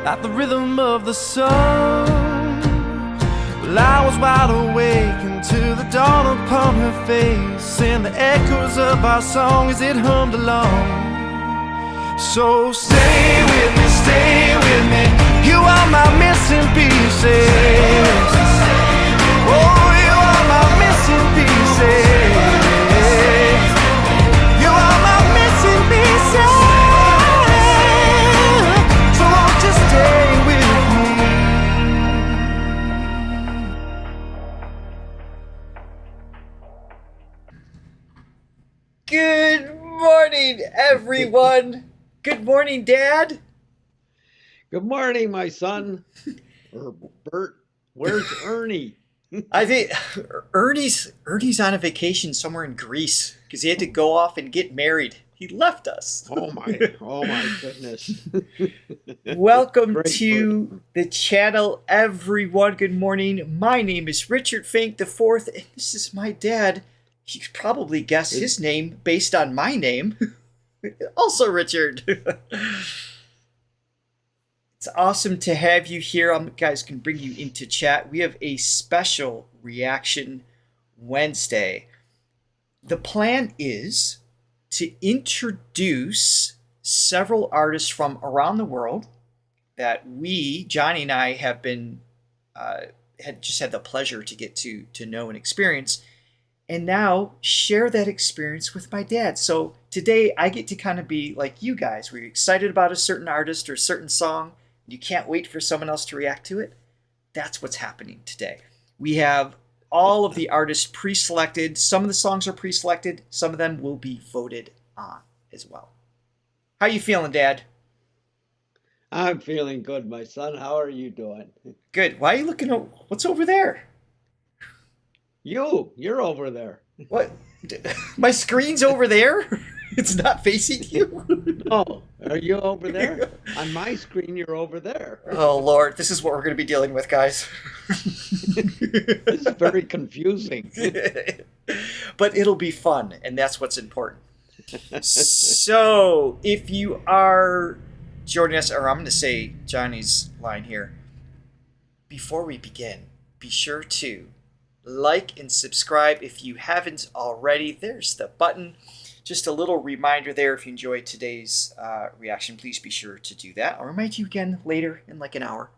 like the rhythm of the sun. Well, I was wide awake until the dawn upon her face, and the echoes of our song as it hummed along. So stay with me, you are my missing pieces. Oh, you are my missing pieces. You are my missing pieces. So won't you stay with me? Good morning, everyone. Good morning, Dad. Good morning, my son. Or Bert. Where's Ernie? I think Ernie's on a vacation somewhere in Greece because he had to go off and get married. He left us. Oh my goodness. Welcome Great to the channel, everyone. Good morning. My name is Richard Fink IV, and this is my dad. You could probably guess his name based on my name. Also Richard. It's awesome to have you here. Guys can bring you into chat. We have a special Reaction Wednesday. The plan is to introduce several artists from around the world that Johnny and I, have been had the pleasure to get to know and experience, and now share that experience with my dad. So today I get to kind of be like you guys, where you're excited about a certain artist or a certain song. You can't wait for someone else to react to it. That's what's happening today. We have all of the artists pre-selected. Some of the songs are pre-selected. Some of them will be voted on as well. How you feeling, Dad? I'm feeling good, my son. How are you doing? Good. Why are you looking over? What's over there? You're over there. What? My screen's over there? It's not facing you? No, are you over there? On my screen, you're over there. Oh, Lord. This is what we're going to be dealing with, guys. This is very confusing. But it'll be fun, and that's what's important. So, if you are joining us, or I'm going to say Johnny's line here, before we begin, be sure to like and subscribe if you haven't already. There's the button. Just a little reminder there, if you enjoyed today's reaction, please be sure to do that. I'll remind you again later in like an hour.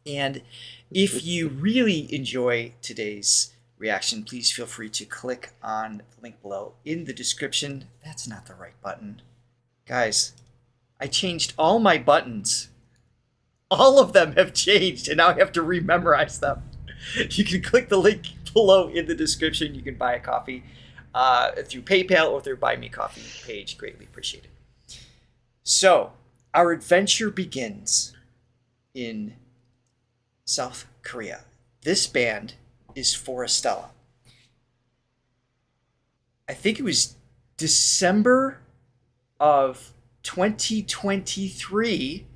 And if you really enjoy today's reaction, please feel free to click on the link below in the description. That's not the right button. Guys, I changed all my buttons. All of them have changed, and now I have to rememorize them. You can click the link below in the description. You can buy a coffee through PayPal or through Buy Me Coffee page. Greatly appreciated. So, our adventure begins in South Korea. This band is Forestella. I think it was December of 2023.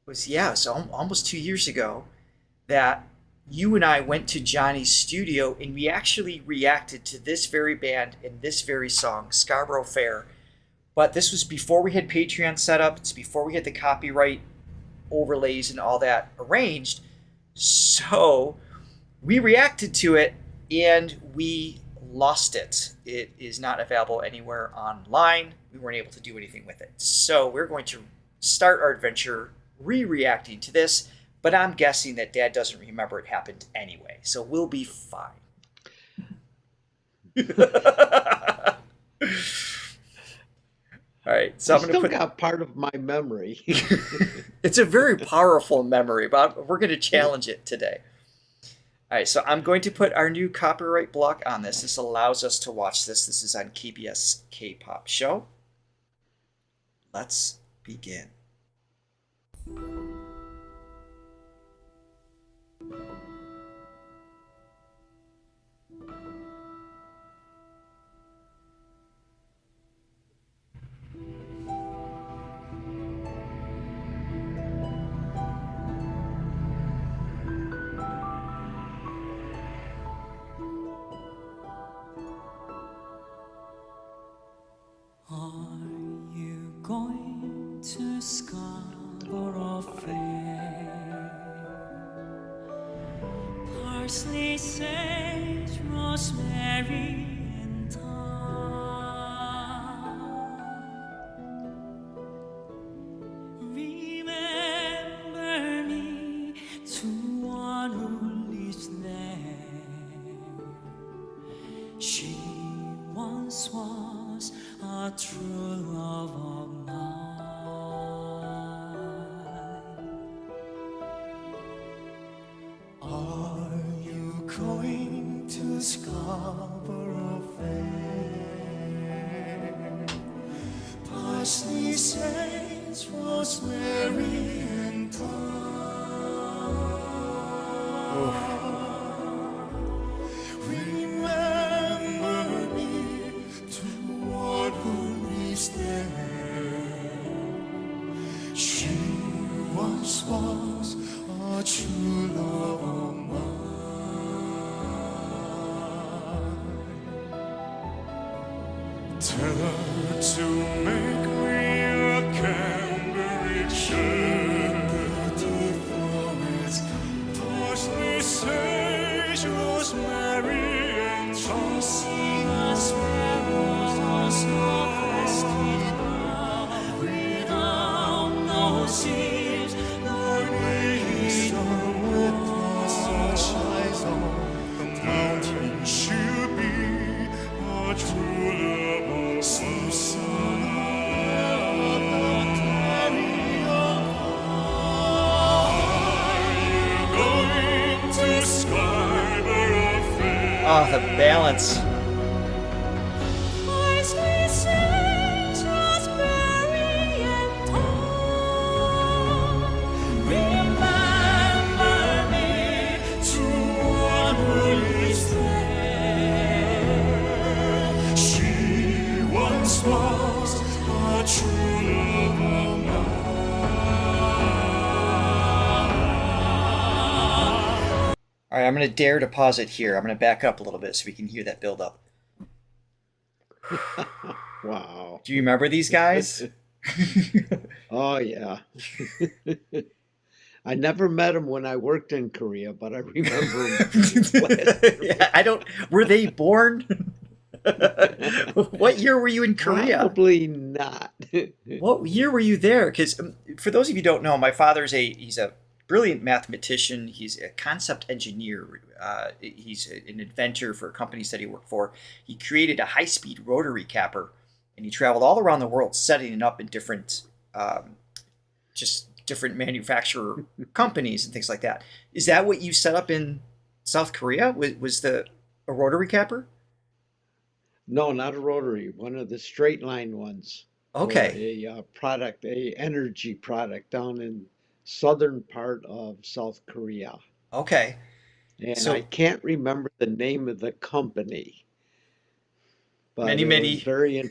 It was almost 2 years ago that you and I went to Johnny's studio, and we actually reacted to this very band and this very song, Scarbrough Fair. But this was before we had Patreon set up. It's before we had the copyright overlays and all that arranged. So we reacted to it, and we lost it. It is not available anywhere online. We weren't able to do anything with it. So we're going to start our adventure re-reacting to this. But I'm guessing that Dad doesn't remember it happened anyway, so we'll be fine. All right, so I'm going to got part of my memory. It's a very powerful memory, but we're going to challenge it today. All right, so I'm going to put our new copyright block on this. This allows us to watch this. This is on KBS K-Pop Show. Let's begin. Are you going to Scarborough? Parsley, sage, rosemary, and thyme. Remember me to one who lives there. She once was a true love of mine. Are you going to Scarbrough Fair? Parsley, sage, rosemary, and thyme. Remember me to one who lives there. She once was a true love of mine. Tell her to make me a Cambridge shirt. Dirty flowers, parsley, sage, rosemary, and thyme. Sing a sparrows on snow crested brow. Without no seas, nor waves, with such eyes on the mountain, she'll be a true love of some son of the carrion. Are you going to Scarbrough Fair? Oh, the balance. Parsley, sage, rosemary, and thyme. Remember me to one who lives there. She once was a true love of mine. All right, I'm going to dare to pause it here. I'm going to back up a little bit so we can hear that build up. Wow. Do you remember these guys? Oh, yeah. I never met them when I worked in Korea, but I remember them. Yeah, I don't. Were they born? What year were you in Korea? Probably not. What year were you there? Because for those of you who don't know, my father's he's a brilliant mathematician. He's a concept engineer. He's an inventor for companies that he worked for. He created a high-speed rotary capper, and he traveled all around the world setting it up in different, just different manufacturer companies and things like that. Is that what you set up in South Korea? Was a rotary capper? No, not a rotary. One of the straight line ones. Okay. For a product, a energy product down in southern part of South Korea. Okay. And So- I can't remember the name of the company. But Many, it many- was very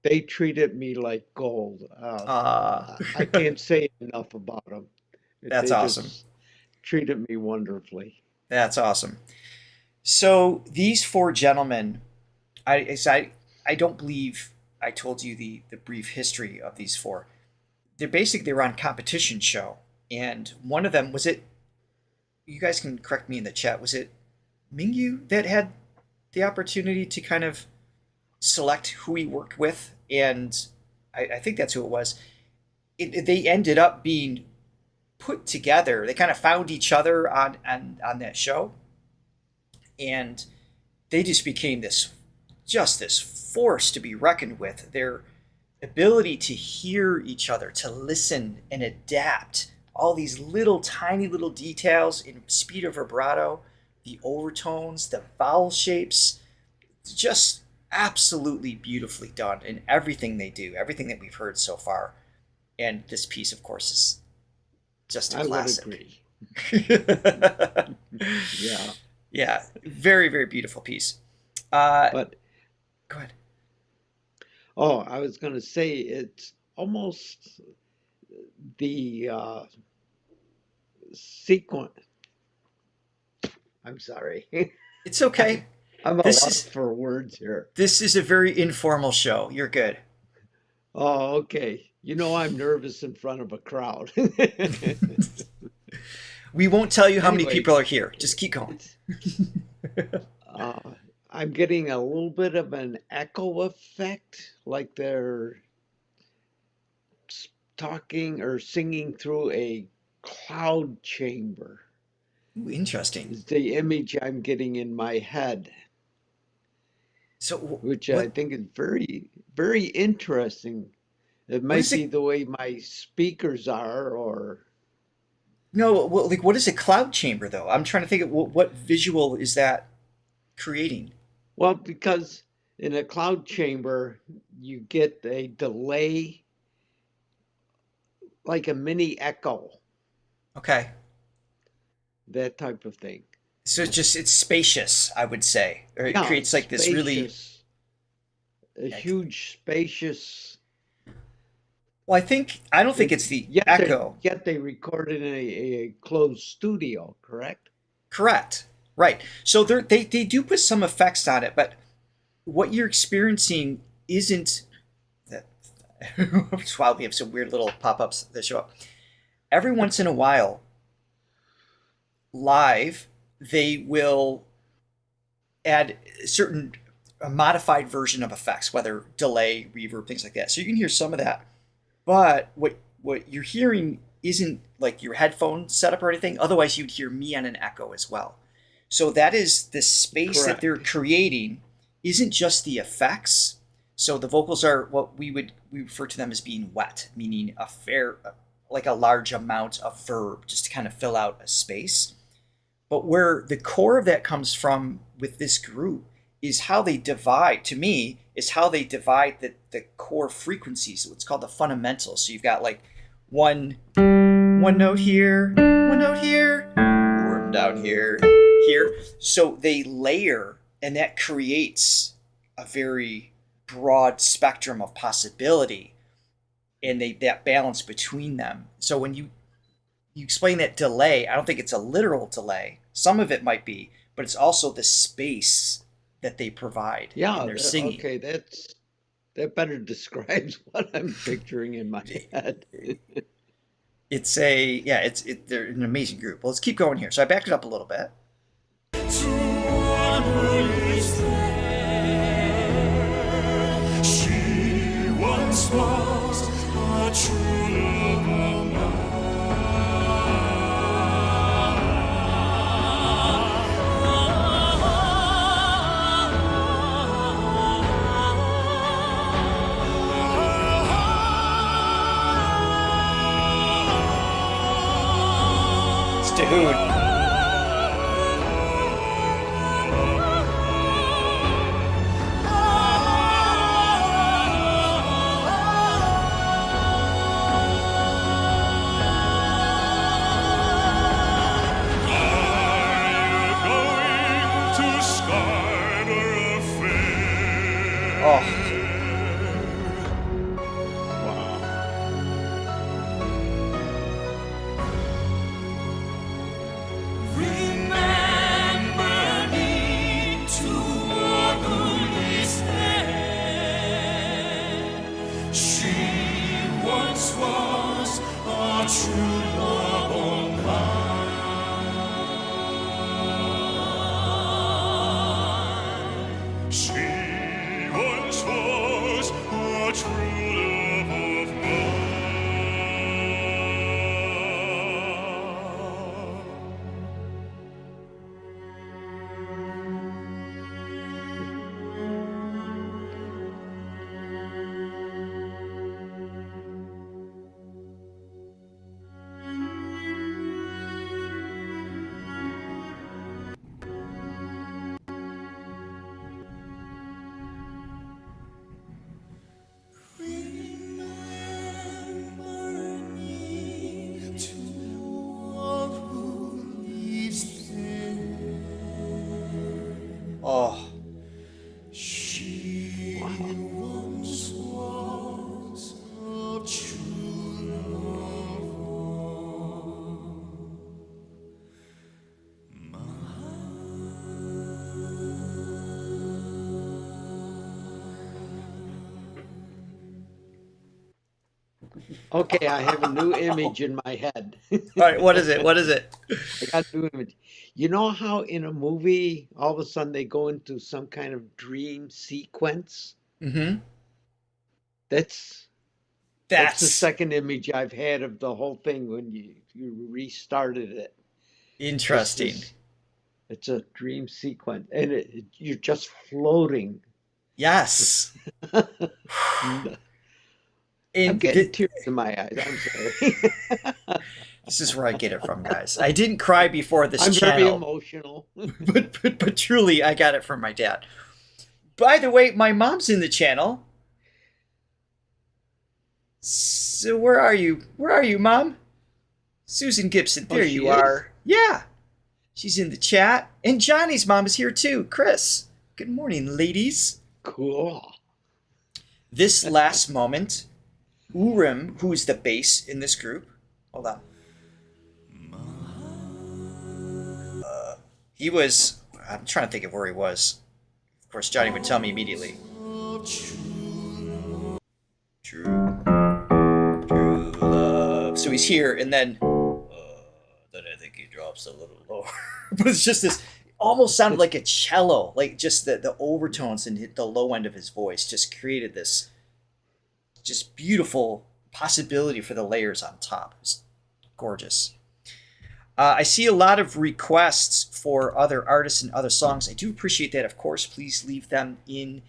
they treated me like gold. I can't say enough about them. That's awesome. Treated me wonderfully. That's awesome. So these four gentlemen, I don't believe I told you the brief history of these four. They were on a competition show, and one of them was it. You guys can correct me in the chat. Was it Mingyu that had the opportunity to kind of select who he worked with? And I think that's who it was. They ended up being put together. They kind of found each other on that show, and they just became this force to be reckoned with. Their ability to hear each other, to listen and adapt all these tiny little details in speed of vibrato, the overtones, the vowel shapes, just absolutely beautifully done in everything they do, everything that we've heard so far. And this piece, of course, is just a classic. I would agree. Yeah. Yeah, very, very beautiful piece. But Go ahead. oh, I was going to say it's almost the sequence. I'm sorry. It's okay. I'm a lot for words here. This is a very informal show. You're good. Oh, okay. You know I'm nervous in front of a crowd. We won't tell you how many Anyway, people are here. Just keep going. it's uh, I'm getting a little bit of an echo effect, like they're talking or singing through a cloud chamber. Ooh, interesting. Is the image I'm getting in my head, So which I what think is very, very interesting. It what might is be it? the way my speakers are, or No, well, like what is a cloud chamber though? I'm trying to think of what visual is that creating? well, because in a cloud chamber, you get a delay, like a mini echo, Okay. that type of thing. So it's spacious, I would say. Or it Yeah, creates like this really spacious, a yeah, huge spacious. well, I don't think It, it's the echo. yet they recorded in a closed studio, correct? Correct. Right. So they do put some effects on it, but what you're experiencing isn't that. That's why we have some weird little pop-ups that show up. Every once in a while, live, they will add certain a modified version of effects, whether delay, reverb, things like that. So you can hear some of that. But what you're hearing isn't like your headphone setup or anything. Otherwise, you'd hear me on an echo as well. So that is the space that they're Correct. creating isn't just the effects. So the vocals are what we refer to them as being wet, meaning like a large amount of verb just to kind of fill out a space. But where the core of that comes from with this group is how they divide, to me, is how they divide the core frequencies. So it's called the fundamentals. So you've got like one note here, one note here, one down here, here. So they layer, and that creates a very broad spectrum of possibility, and that balance between them. So when you explain that delay, I don't think it's a literal delay. Some of it might be, but it's also the space that they provide in Yeah, their singing. okay, that better describes what I'm picturing in my head. It's a yeah, they're an amazing group. Well, let's keep going here. So I backed it up a little bit. To one who lives there, she once was a true love of It's Dahoud. to Scarbrough Fair. Oh, Remember me to one who is there. She once was a true love of mine. She once was a true love of mine. Okay, I have a new image in my head. All right, what is it? What is it? I got a new image. You know how in a movie, all of a sudden they go into some kind of dream sequence? Mm-hmm. That's that's the That's second image I've had of the whole thing when you restarted it. Just interesting. this, it's a dream sequence, and you're just floating. Yes. I'm And getting tears in my eyes. I'm sorry. this is where I get it from, guys. I didn't cry before this I'm very channel, emotional. but truly, I got it from my dad. By the way, my mom's in the channel. So where are you? Where are you, Mom? Susan Gibson. There She you is? are. Yeah. She's in the chat. And Johnny's mom is here too. Chris. Good morning, ladies. Cool. This last moment, Urim, who is the bass in this group, hold on. He was, I'm trying to think of where he was. Of course, Johnny would tell me immediately. True love. So he's here, and then I think he drops a little lower. But it's just this, almost sounded like a cello, like just the overtones and the low end of his voice just created this just beautiful possibility for the layers on top. It's gorgeous. I see a lot of requests for other artists and other songs. I do appreciate that, of course. Please leave them in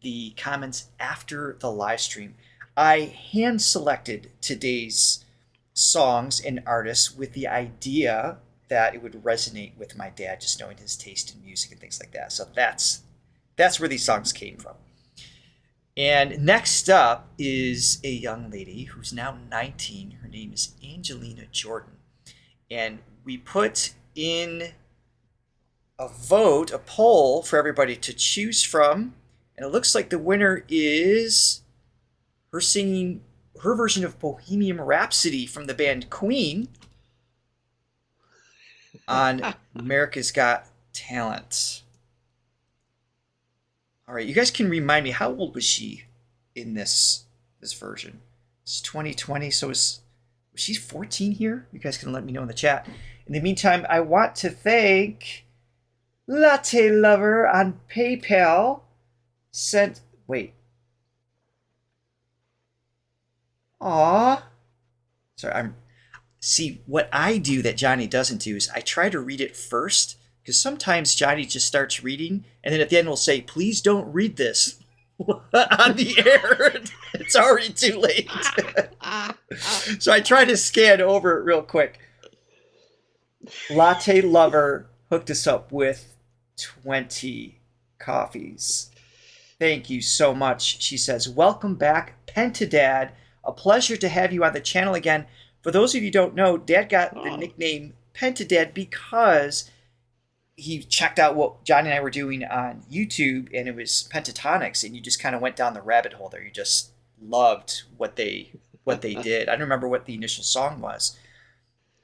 the comments after the live stream. I hand selected today's songs and artists with the idea that it would resonate with my dad, just knowing his taste in music and things like that. So that's where these songs came from. And next up is a young lady who's now 19. Her name is Angelina Jordan. And we put in a vote, a poll for everybody to choose from. And it looks like the winner is her singing her version of Bohemian Rhapsody from the band Queen on America's Got Talent. All right, you guys can remind me, how old was she in this version? It's 2020, so was she 14 here? You guys can let me know in the chat. In the meantime, I want to thank Latte Lover on PayPal. Sorry, see, what I do that Johnny doesn't do is I try to read it first, because sometimes Johnny just starts reading, and then at the end will say, please don't read this on the air. It's already too late. So I try to scan over it real quick. Latte Lover hooked us up with 20 coffees. Thank you so much. She says, welcome back, Pentadad. A pleasure to have you on the channel again. For those of you who don't know, Dad got the nickname Pentadad because he checked out what Johnny and I were doing on YouTube, and it was pentatonics, and you just kind of went down the rabbit hole there. You just loved what they did. I don't remember what the initial song was.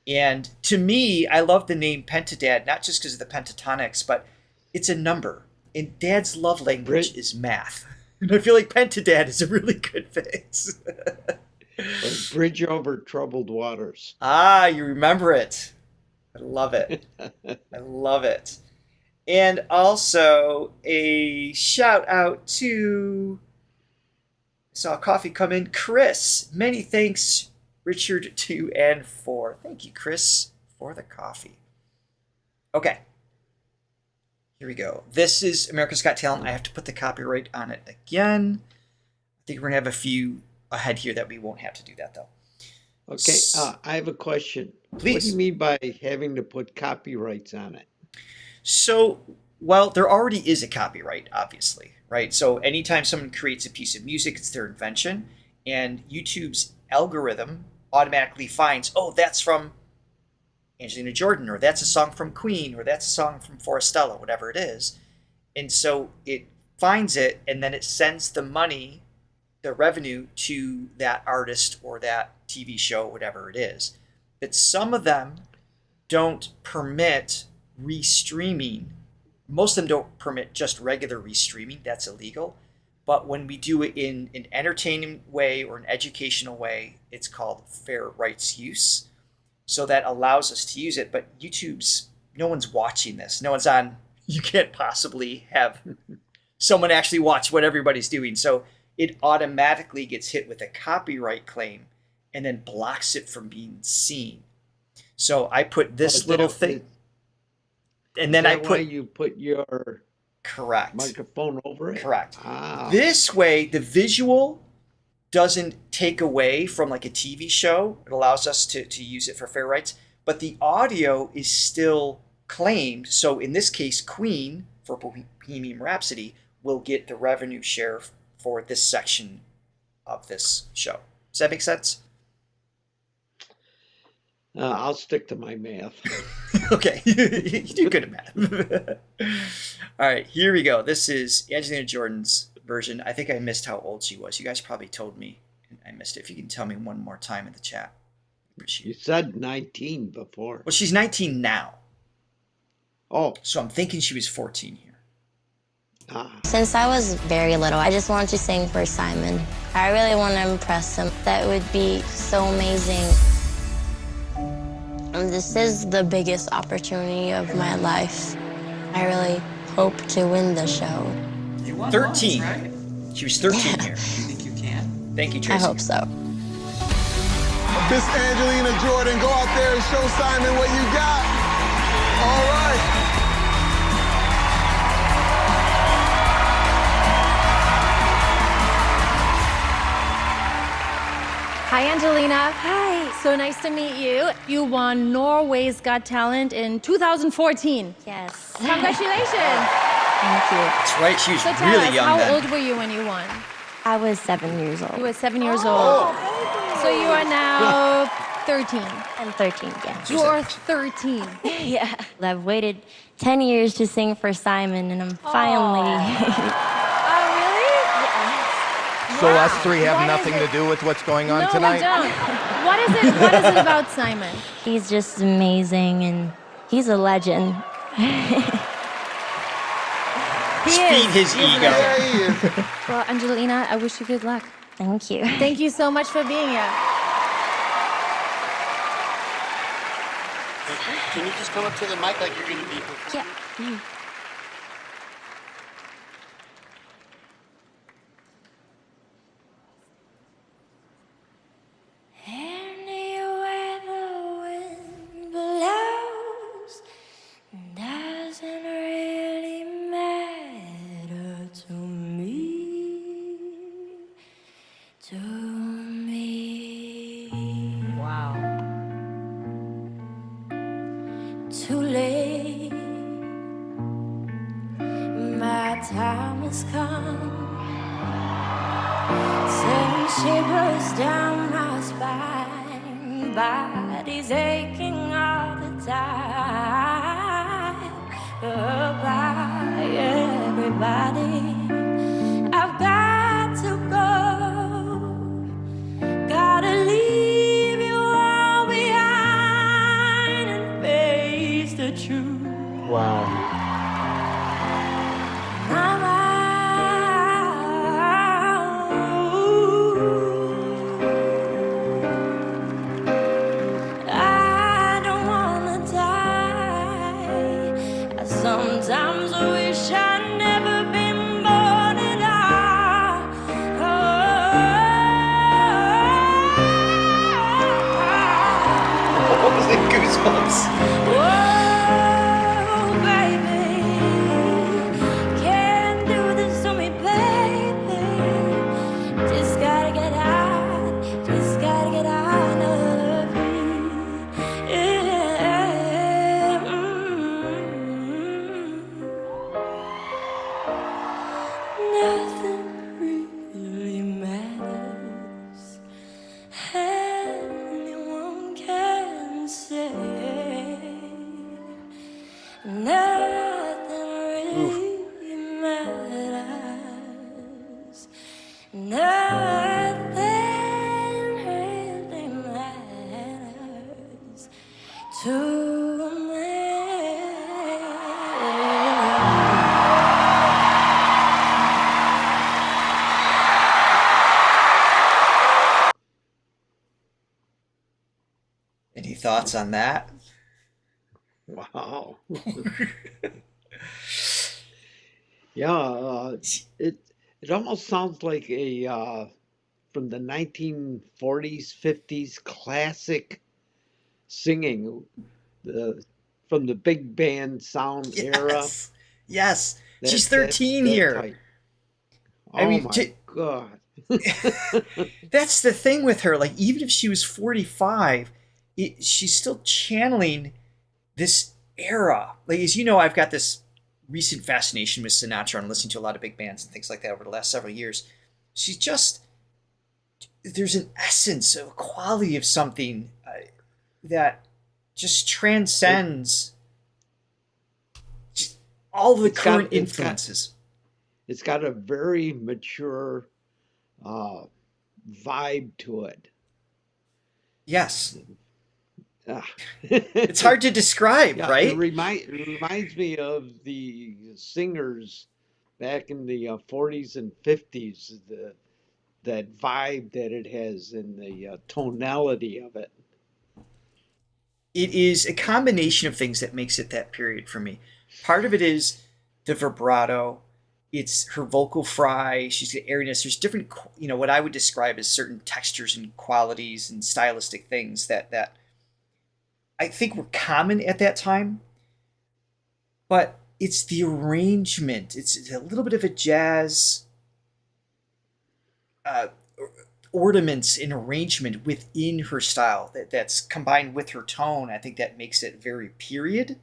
And to me, I love the name Pentadad, not just because of the pentatonics, but it's a number. And Dad's love language is math. And I feel like Pentadad is a really good fix. Bridge over troubled waters. Ah, you remember it. I love it. I love it. And also a shout out to, I saw coffee come in, Chris. Many thanks, Richard 2 and 4. Thank you, Chris, for the coffee. Okay. Here we go. This is America's Got Talent. I have to put the copyright on it again. I think we're going to have a few ahead here that we won't have to do that, though. Okay, I have a question. Please. What do you mean by having to put copyrights on it? So, well, there already is a copyright, obviously, right? So anytime someone creates a piece of music, it's their invention, and YouTube's algorithm automatically finds, oh, that's from Angelina Jordan, or that's a song from Queen, or that's a song from Forestella, whatever it is. And so it finds it, and then it sends the money, the revenue, to that artist or that TV show, whatever it is. But some of them don't permit restreaming. Most of them don't permit just regular restreaming. That's illegal. But when we do it in an entertaining way or an educational way, it's called fair rights use. So that allows us to use it. But no one's watching this. No one's on. You can't possibly have someone actually watch what everybody's doing. So it automatically gets hit with a copyright claim and then blocks it from being seen. So I put this little thing. And then you put your correct microphone over it? Correct. This way, the visual doesn't take away from like a TV show. It allows us to use it for fair rights. But the audio is still claimed. So in this case, Queen for Bohemian Rhapsody will get the revenue share for this section of this show. Does that make sense? I'll stick to my math. Okay, you do good at math. All right, here we go. This is Angelina Jordan's version. I think I missed how old she was. You guys probably told me, and I missed it. If you can tell me one more time in the chat. You said 19 before. Well, she's 19 now. Oh. So I'm thinking she was 14 here. Since I was very little, I just wanted to sing for Simon. I really want to impress him. That would be so amazing. This is the biggest opportunity of my life. I really hope to win the show. You won 13. Once, right? She was 13 here. You think you can? Thank you, Tracy. I hope so. Miss Angelina Jordan, go out there and show Simon what you got. All right. Hi, Angelina. Hi. So nice to meet you. You won Norway's Got Talent in 2014. Yes. Congratulations. Thank you. That's right. She was So tell really us, young how then. old were you when you won? I was 7 years old. You were 7 years old. So you are now 13. I'm 13, yeah. You are 13. Yeah. I've waited 10 years to sing for Simon, and I'm finally... Oh, really? Yes. So us three have What nothing is to it? do with what's going on No, tonight? we don't. What is it about Simon? He's just amazing, and he's a legend. He Feed is. his ego. There he is. Well, Angelina, I wish you good luck. Thank you. Thank you so much for being here. Can you just come up to the mic like you're going to be? Yeah. Anywhere the wind blows doesn't really matter to me. To me. Wow. Too late. My time has come. Since shivers down my spine, body's aching all the time. Goodbye, everybody. I've got to go. Gotta leave you all behind and face the truth. Wow. I don't wanna die. I sometimes wish I'd never been born at all. What was the goosebumps? Whoa, baby, can't do this to me, baby. Just gotta get out of here. Yeah. Nothing really matters. Anyone can say. Nothing really matters. Nothing really matters to me. Any thoughts on that? Wow. Yeah, it almost sounds like a from the 1940s, 50s classic singing, the from the big band sound era. Yes. Yes. She's That 13 here. type. I Oh mean, my God. that's the thing with her. Like, even if she was 45, she's still channeling this era. Like, as you know, I've got this recent fascination with Sinatra and listening to a lot of big bands and things like that over the last several years. She's just, there's an essence, a quality of something that just transcends just all the current influences. It's got a very mature vibe to it. Yes. Ah. It's hard to describe, Yeah, right? it reminds me of the singers back in the 40s and 50s, that vibe that it has and the tonality of it. It is a combination of things that makes it that period for me. Part of it is the vibrato. It's her vocal fry. She's got airiness. There's different, what I would describe as certain textures and qualities and stylistic things that I think were common at that time. But it's the arrangement. It's a little bit of a jazz ornaments and arrangement within her style that's combined with her tone. I think that makes it very period.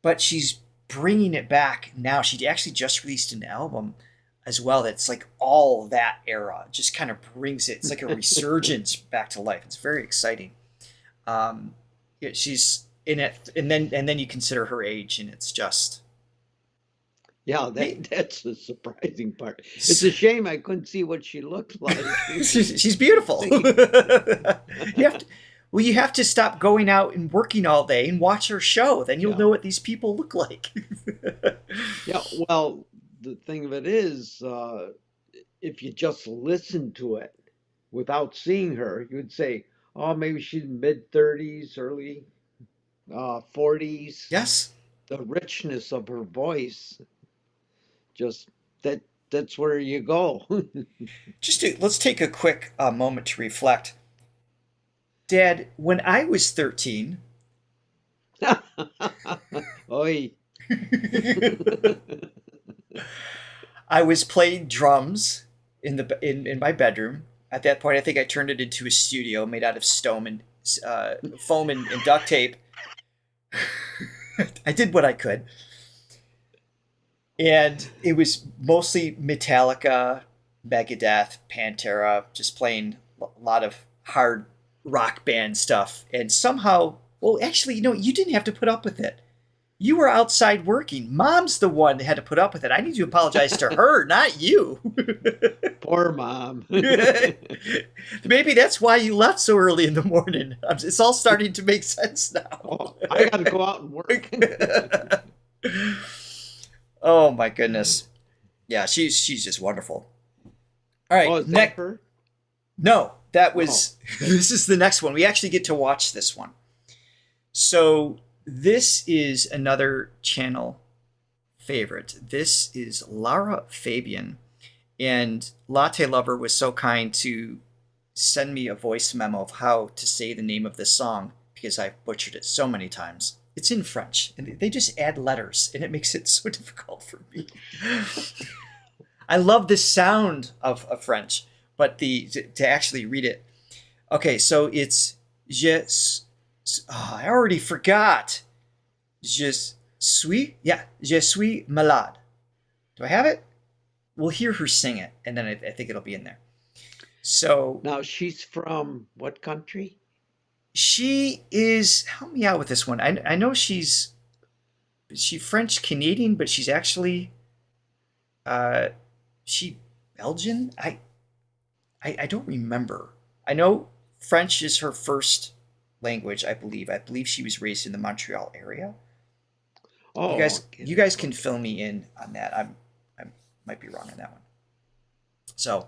But she's bringing it back now. She actually just released an album as well that's like all that era. It just kind of brings it. It's like a resurgence back to life. It's very exciting. She's in it, and then you consider her age, and it's just. Yeah, that's the surprising part. It's a shame I couldn't see what she looked like. She's beautiful. You have to stop going out and working all day and watch her show. Then you'll know what these people look like. Yeah, well, the thing of it is, if you just listen to it without seeing her, you'd say, oh, maybe she's mid-30s, early 40s. Yes. The richness of her voice, just that's where you go. Let's take a quick moment to reflect. Dad, when I was 13, Oi. I was playing drums in my bedroom. At that point, I think I turned it into a studio made out of foam and duct tape. I did what I could. And it was mostly Metallica, Megadeth, Pantera, just playing a lot of hard rock band stuff. And somehow, well, actually, you didn't have to put up with it. You were outside working. Mom's the one that had to put up with it. I need to apologize to her, not you. Poor Mom. Maybe that's why you left so early in the morning. It's all starting to make sense now. Oh, I got to go out and work. Oh my goodness. Yeah, she's just wonderful. All right, is that her? No, that was this is the next one. We actually get to watch this one. So this is another channel favorite. This is Lara Fabian. And Latte Lover was so kind to send me a voice memo of how to say the name of this song because I've butchered it so many times. It's in French, and they just add letters, and it makes it so difficult for me. I love the sound of French, but to actually read it. Okay, so it's I already forgot. Je suis malade. Do I have it? We'll hear her sing it, and then I think it'll be in there. So now she's from what country? She is. Help me out with this one. I know she's French Canadian, but she's actually she Belgian. I don't remember. I know French is her first language. I believe she was raised in the Montreal area. Oh, you guys can fill me in on that. I might be wrong on that one. So,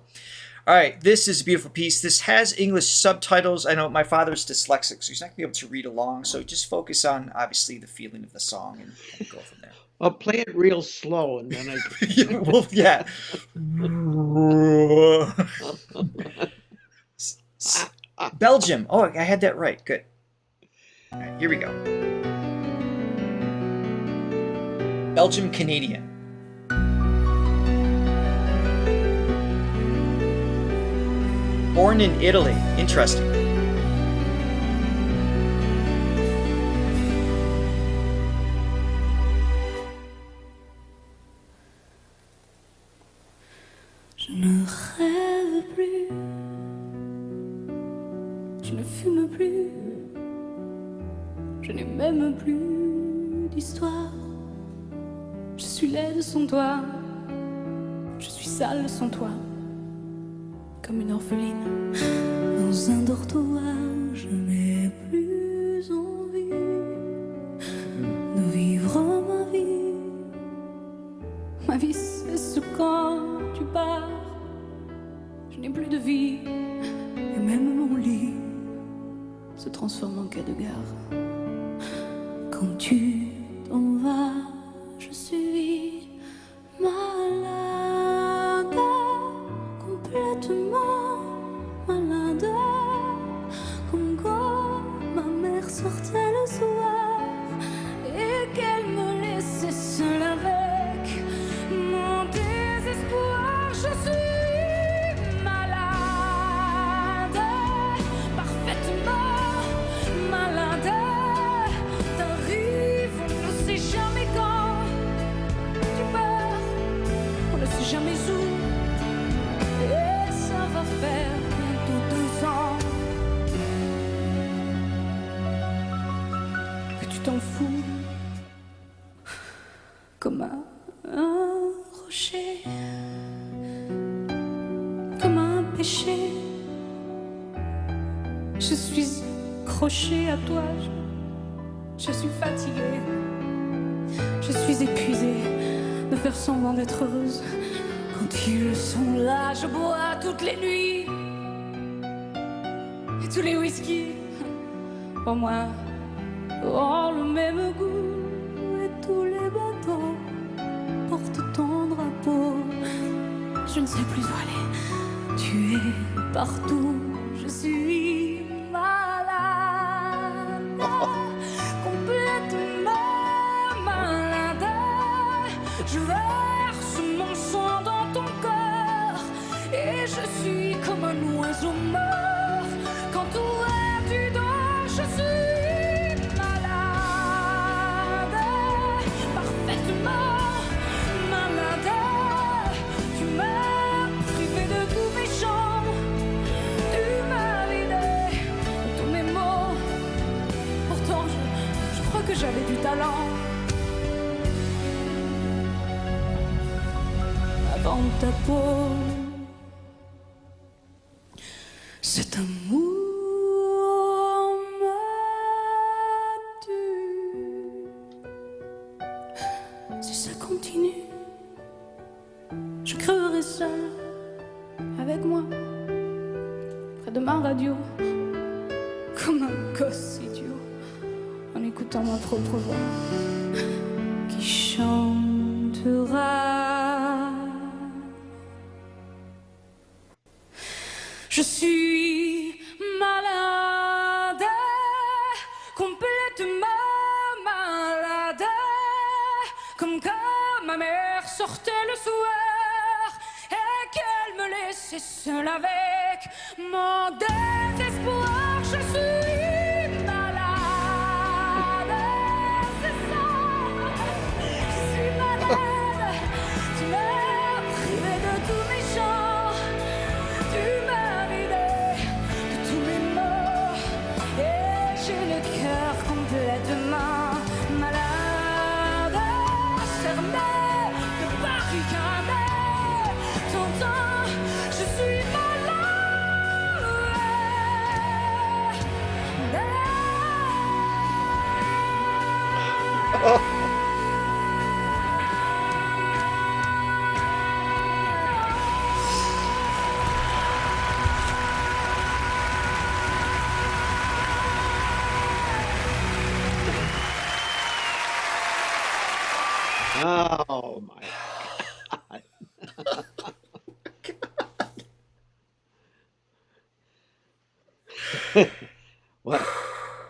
all All right, this is a beautiful piece. This has English subtitles. I know my father's dyslexic, so he's not going to be able to read along. So just focus on, obviously, the feeling of the song and go from there. I'll play it real slow, and then I. Well, yeah. Belgium. Oh, I had that right. Good. All right, here we go. Belgium Canadian. Born in Italy. Interesting. Je ne rêve plus, je ne fume plus, je n'ai même plus d'histoire. Je suis laide sans toi, je suis sale sans toi, comme une orpheline dans un dortoir. Je n'ai plus envie de vivre ma vie. Ma vie cesse quand tu pars. Je n'ai plus de vie, et même mon lit se transforme en quai de gare. Quand tu t'en vas, je suis malade, complètement malade, comme quand ma mère sortait le soir et qu'elle me laissait seule avec mon désespoir. Je suis jamais où, et ça va faire bientôt 2 ans que tu t'en fous comme un rocher, comme un péché. Je suis accrochée à toi, je suis fatiguée, je suis épuisée de faire semblant d'être heureuse. Quand ils sont là, je bois toutes les nuits et tous les whisky pour moi ont le même goût et tous les bateaux portent ton drapeau. Je ne sais plus où aller, tu es partout, je suis malade, complètement malade. Je verse mon sang dans ton corps et je suis comme un oiseau mort. Quand toi tu dors, je suis malade, parfaitement malade. Tu m'as privé de tous mes chants, tu m'as vidé de tous mes mots. Pourtant je crois que j'avais du talent. Avant ta peau, cet amour m'a tué. Si ça continue, je creverai seule avec moi, près de ma radio, comme un gosse idiot, en écoutant ma propre voix qui chantera. Je suis malade, complètement malade, comme quand ma mère sortait le soir et qu'elle me laissait seule avec mon désespoir. Je suis malade, c'est ça, je suis malade. Tu m'as privé de tous mes chants, tu m'as vidé de tous mes mots et j'ai le cœur complètement malade, cerné de barricades. T'entends, je suis malade. Oh my God.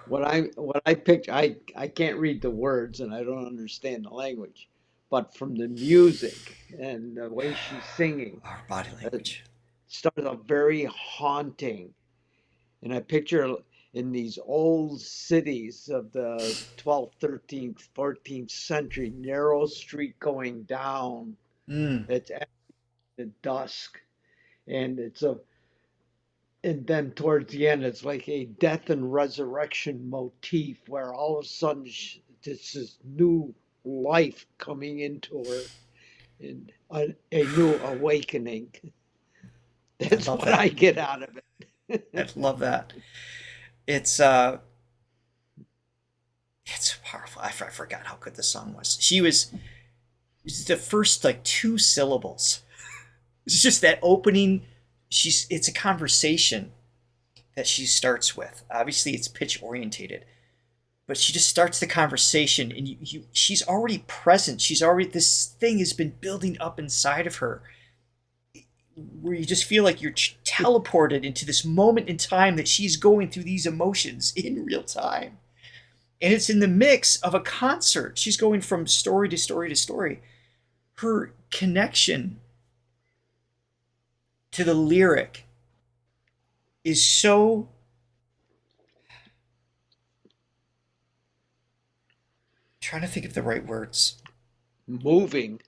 What I picture, I can't read the words and I don't understand the language, but from the music and the way she's singing, Our body language. starts off very haunting. And I picture in these old cities of the 12th, 13th, 14th century, narrow street going down. It's at the dusk, and and then towards the end, it's like a death and resurrection motif where all of a sudden this is new life coming into her and a new awakening. That's what I get out of it. I love that. It's powerful. I forgot how good the song was. It's the first like 2 syllables. It's just that opening. It's a conversation that she starts with. Obviously, it's pitch orientated, but she just starts the conversation, and she's already present. This thing has been building up inside of her, where you just feel like you're teleported into this moment in time that she's going through these emotions in real time. And it's in the mix of a concert. She's going from story to story to story. Her connection to the lyric is so I'm trying to think of the right words. Moving.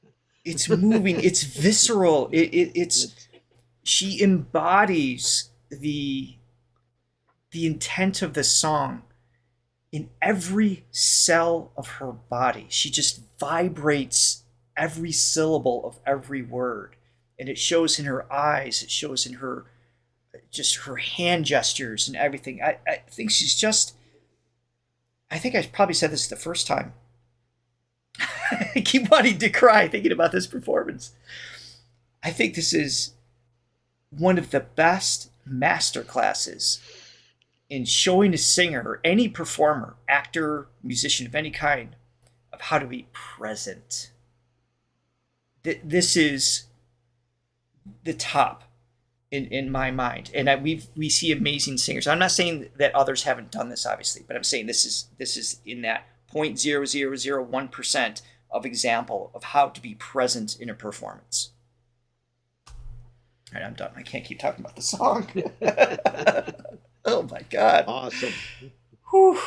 It's moving. It's visceral. It's she embodies the intent of the song in every cell of her body. She just vibrates every syllable of every word. And it shows in her eyes, it shows in her hand gestures and everything. I think she's just, I think I probably said this the first time. I keep wanting to cry thinking about this performance. I think this is one of the best master classes in showing a singer or any performer, actor, musician of any kind, of how to be present. This is the top in my mind, and we see amazing singers. I'm not saying that others haven't done this, obviously, but I'm saying this is in that 0.0001% of example of how to be present in a performance. All right, I'm done. I can't keep talking about the song. Oh my God! Awesome. Whew.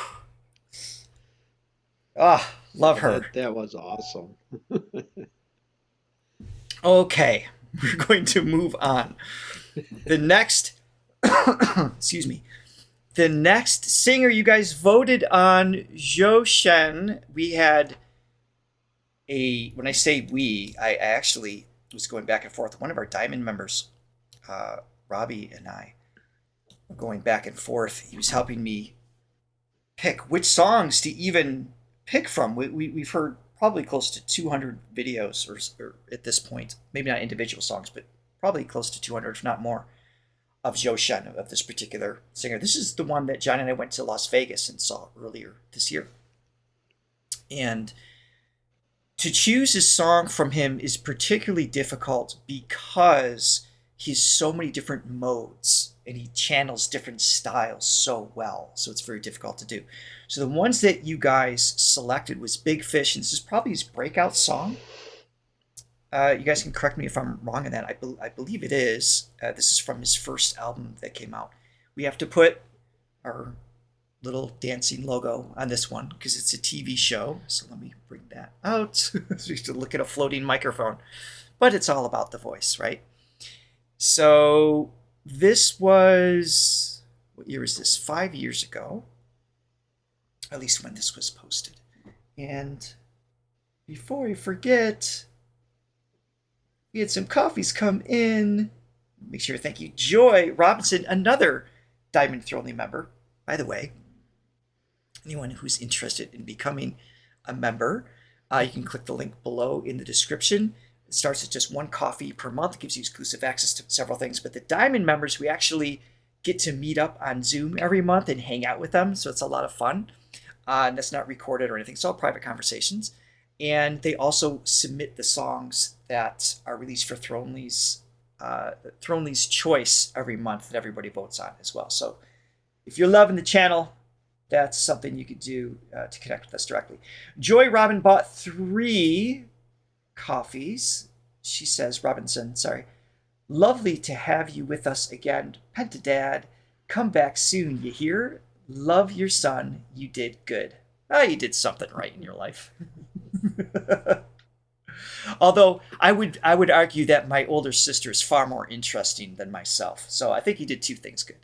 Love her. That was awesome. Okay, we're going to move on. The next, excuse me, the next singer you guys voted on, Zhou Shen. We had when I say we, I actually was going back and forth. One of our Diamond members, Robbie, and I were going back and forth. He was helping me pick which songs to even pick from. We've heard probably close to 200 videos or at this point, maybe not individual songs, but probably close to 200, if not more, of Zhou Shen, of this particular singer. This is the one that John and I went to Las Vegas and saw earlier this year. And to choose a song from him is particularly difficult because he's so many different modes and he channels different styles so well. So it's very difficult to do. So the ones that you guys selected was Big Fish, and this is probably his breakout song. You guys can correct me if I'm wrong in that. I believe it is. This is from his first album that came out. We have to put our little dancing logo on this one because it's a TV show. So let me bring that out. So you have to look at a floating microphone. But it's all about the voice, right? So this was, what year is this? 5 years ago. At least when this was posted. And before I forget, we had some coffees come in. Make sure to thank you. Joy Robinson, another Diamond Throwing member, by the way. Anyone who's interested in becoming a member, you can click the link below in the description. It starts at just one coffee per month. It gives you exclusive access to several things. But the Diamond members, we actually get to meet up on Zoom every month and hang out with them. So it's a lot of fun. And that's not recorded or anything. It's all private conversations. And they also submit the songs that are released for Thronely's Choice every month that everybody votes on as well. So if you're loving the channel, that's something you could do to connect with us directly. Joy Robin bought 3 coffees. She says, Robinson, sorry. Lovely to have you with us again. Pentadad, come back soon, you hear? Love your son. You did good. You did something right in your life. Although I would argue that my older sister is far more interesting than myself. So I think he did 2 things good.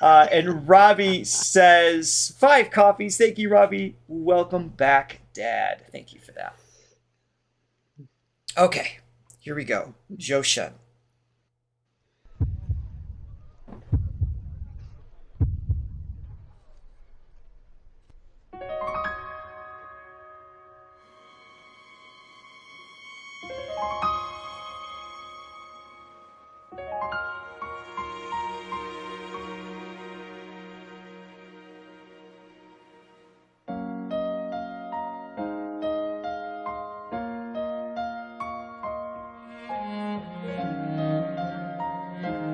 And Robbie says, 5 coffees. Thank you, Robbie. Welcome back, Dad. Thank you for that. Okay, here we go. Zhou Shen.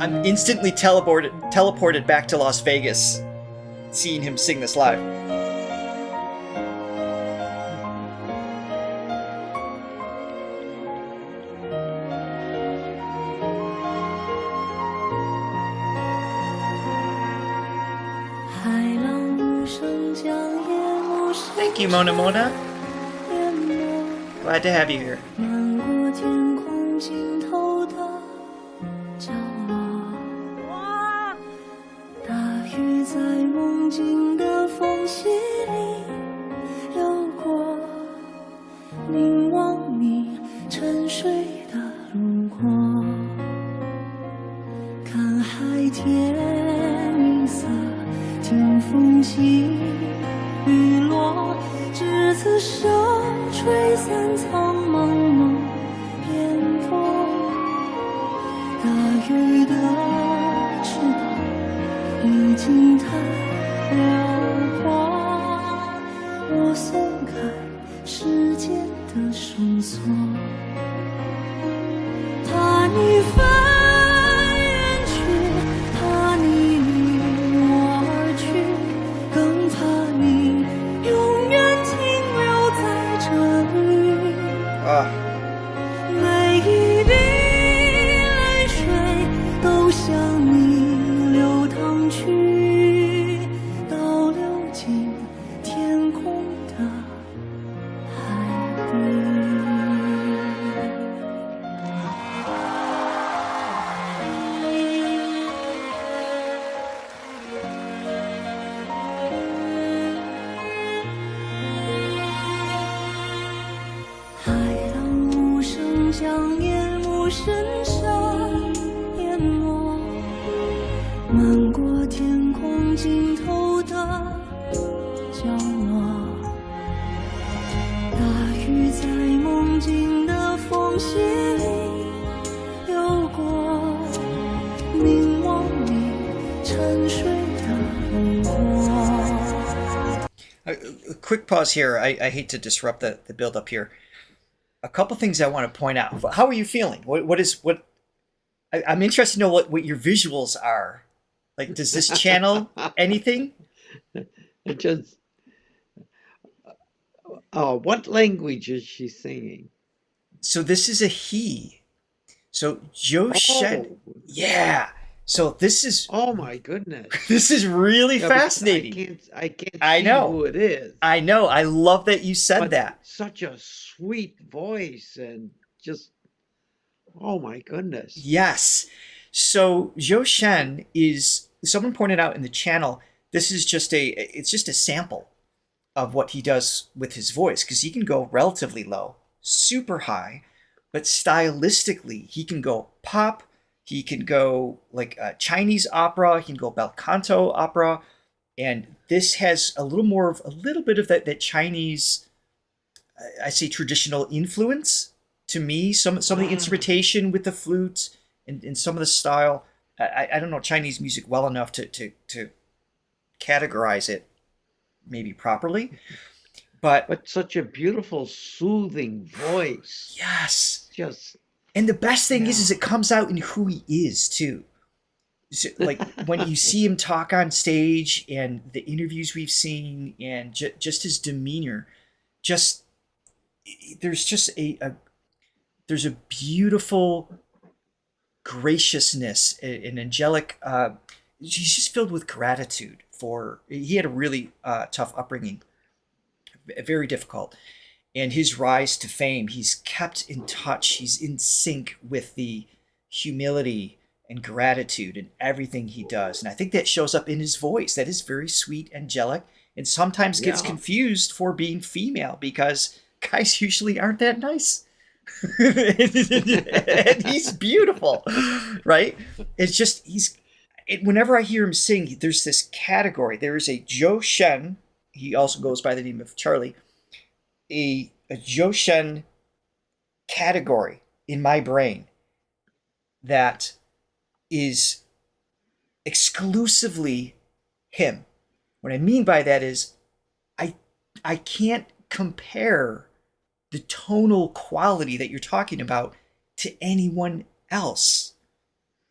I'm instantly teleported back to Las Vegas, seeing him sing this live. Thank you, Mona Mona. Glad to have you here. A quick pause here. I hate to disrupt the build up here. A couple things I want to point out. How are you feeling? I'm interested to know what your visuals are. Like, does this channel anything? It just. What language is she singing? So this is a he. So Zhou Shen. Yeah. So this is. Oh my goodness. This is really fascinating. I can't see who it is. I know. I love that you said that. Such a sweet voice and just. Oh my goodness. Yes. So Zhou Shen is, someone pointed out in the channel, this is it's just a sample of what he does with his voice, because he can go relatively low, super high, but stylistically he can go pop, he can go like Chinese opera, he can go bel canto opera, and this has a little bit of that Chinese, I say traditional influence. To me, some of the instrumentation with the flute and some of the style, I don't know Chinese music well enough to categorize it, maybe properly. But such a beautiful, soothing voice. yes. Just And the best thing is it comes out in who he is too. So, like when you see him talk on stage and the interviews we've seen and just his demeanor, there's just there's a beautiful graciousness, an angelic, he's just filled with gratitude he had a really tough upbringing, very difficult. And his rise to fame, he's kept in touch. He's in sync with the humility and gratitude in everything he does. And I think that shows up in his voice. That is very sweet, angelic, and sometimes gets confused for being female because guys usually aren't that nice. And he's beautiful, right? It's just, whenever I hear him sing, there's this category. There is a Zhou Shen, he also goes by the name of Charlie, a Zhou Shen category in my brain that is exclusively him. What I mean by that is I can't compare the tonal quality that you're talking about to anyone else.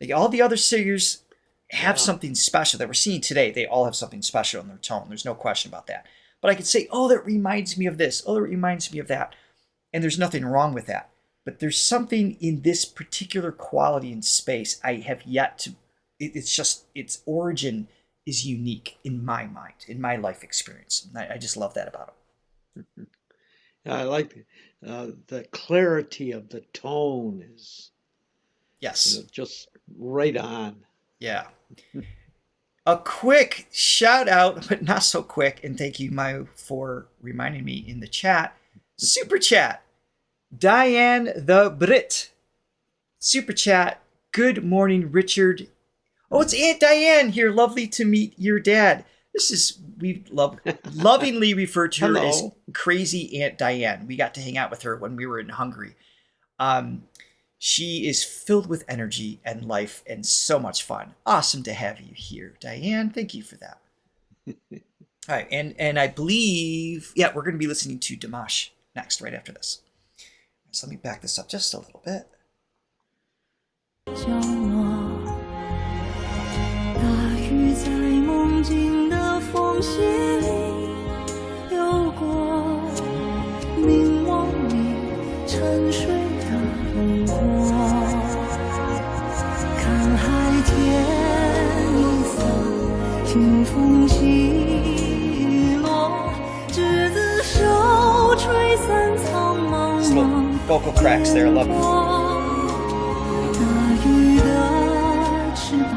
Like all the other singers have something special that we're seeing today. They all have something special in their tone. There's no question about that. But I could say, oh, that reminds me of this. Oh, that reminds me of that. And there's nothing wrong with that. But there's something in this particular quality in space I have yet to, it's just, its origin is unique in my mind, in my life experience. And I just love that about him. I like the clarity of the tone is just right on. Yeah. A quick shout out, but not so quick, and thank you, Mayu, for reminding me in the chat. Super chat. Diane the Brit. Super chat. Good morning, Richard. Oh, it's Aunt Diane here. Lovely to meet your dad. This is, lovingly referred to her as Crazy Aunt Diane. We got to hang out with her when we were in Hungary. She is filled with energy and life and so much fun. Awesome to have you here, Diane. Thank you for that. All right, and I believe, we're going to be listening to Dimash next, right after this. So let me back this up just a little bit. 听风起落，执子手，吹散苍茫茫。 Vocal cracks there, love it. 大鱼的翅膀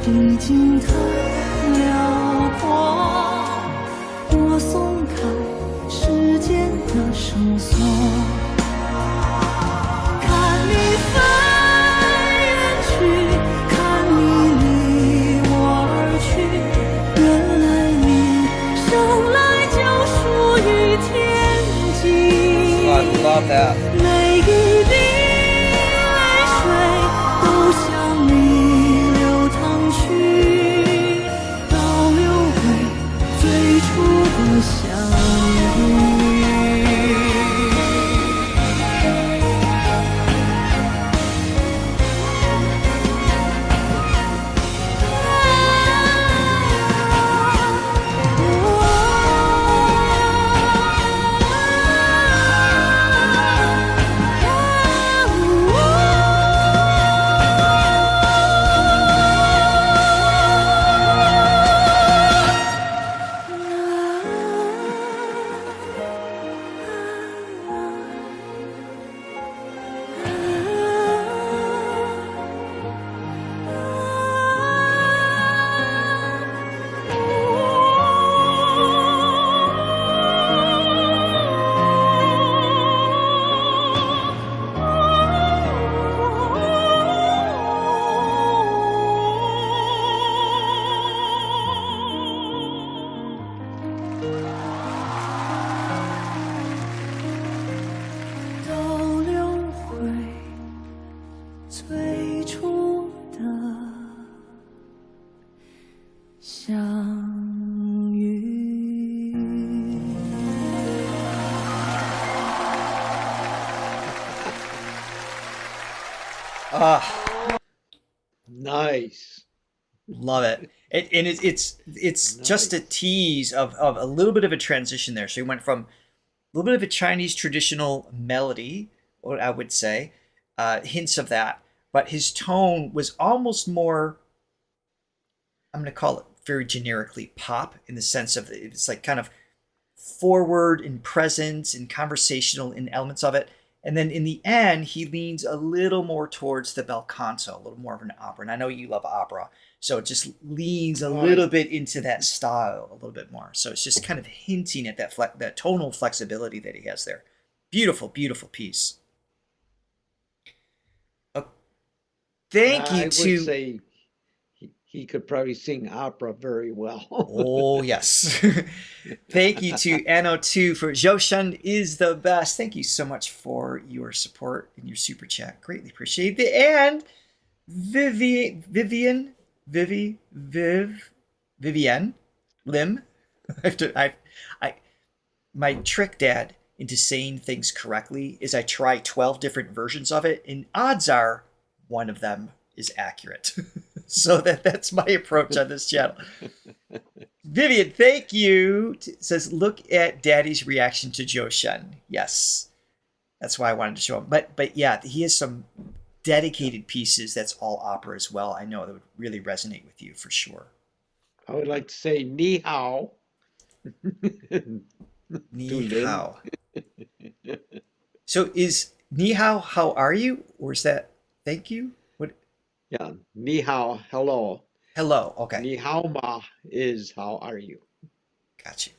已经太辽阔，我松开时间的绳索，看你飞远去，看你离我而去，原来你生来就属于天际。 I love that. 每一滴泪水都向你流淌去，倒流回最初的相遇。 我 Ah, Nice. love it. And it's just a tease of a little bit of a transition there. So he went from a little bit of a Chinese traditional melody, what I would say, hints of that, but his tone was almost more, I'm going to call it very generically pop, in the sense of it's like kind of forward and present and conversational in elements of it. And then in the end, he leans a little more towards the bel canto, a little more of an opera. And I know you love opera, so it just leans a little bit into that style a little bit more. So it's just kind of hinting at that tonal flexibility that he has there. Beautiful, beautiful piece. Thank you I to... would say he could probably sing opera very well. Oh, yes. Thank you to Anno2 for Zhou Shen is the best. Thank you so much for your support and your super chat. Greatly appreciate it. And Vivian Lim. My trick, Dad, into saying things correctly is I try 12 different versions of it, and odds are one of them is accurate. So that's my approach on this channel. Vivian, thank you. Says, look at Daddy's reaction to Zhou Shen. Yes, that's why I wanted to show him. But yeah, he has some dedicated pieces that's all opera as well. I know that would really resonate with you for sure. I would like to say ni hao. Ni hao. So is ni hao, how are you? Or is that thank you? What? Yeah, ni hao, hello. Hello, okay. Ni hao ma is how are you? Got you.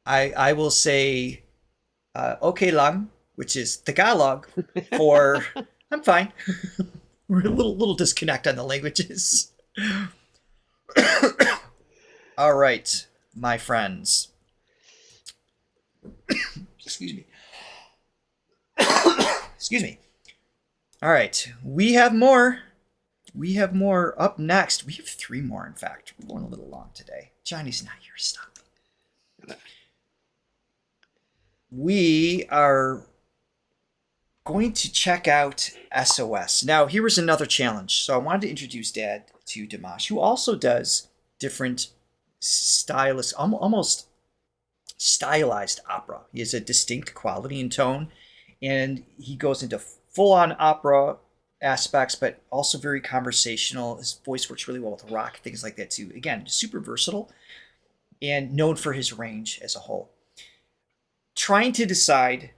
I will say okay lang, which is Tagalog for I'm fine. We're a little disconnect on the languages. All right, my friends. Excuse me. Excuse me. All right, we have more. We have more up next. We have 3 more, in fact. We're going a little long today. Johnny's not here. Stop me. We are going to check out SOS. Now, here was another challenge. So I wanted to introduce Dad to Dimash, who also does different stylists, almost stylized opera. He has a distinct quality and tone, and he goes into full-on opera aspects, but also very conversational. His voice works really well with rock, things like that too. Again, super versatile and known for his range as a whole. Trying to decide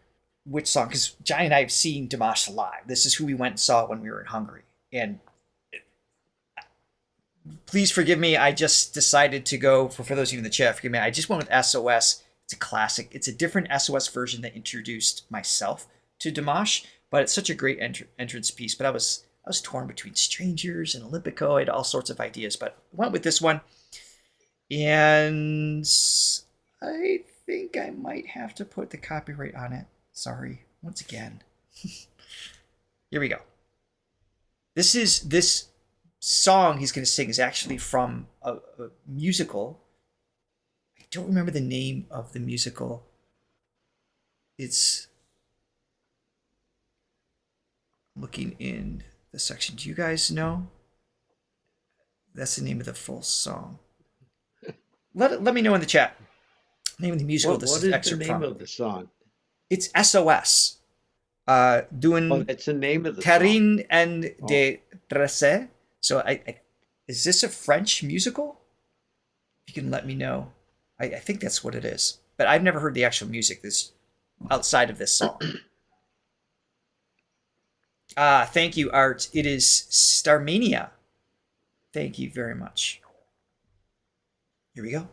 which song, because Johnny and I have seen Dimash live. This is who we went and saw when we were in Hungary. And please forgive me, I just decided to go, for those of you in the chat, forgive me, I just went with SOS. It's a classic. It's a different SOS version that introduced myself to Dimash, but it's such a great entrance piece. But I was torn between Strangers and Olympico. I had all sorts of ideas, but I went with this one. And I think I might have to put the copyright on it. Sorry, once again. Here we go. This song he's going to sing is actually from a musical. I don't remember the name of the musical. It's looking in the section. Do you guys know? That's the name of the full song. Let me know in the chat. Name of the musical. What is the name of the song? It's SOS. It's the name of the Karin song. and de Tresse. So is this a French musical? You can let me know. I think that's what it is. But I've never heard the actual music outside of this song. Thank you, Art. It is Starmania. Thank you very much. Here we go.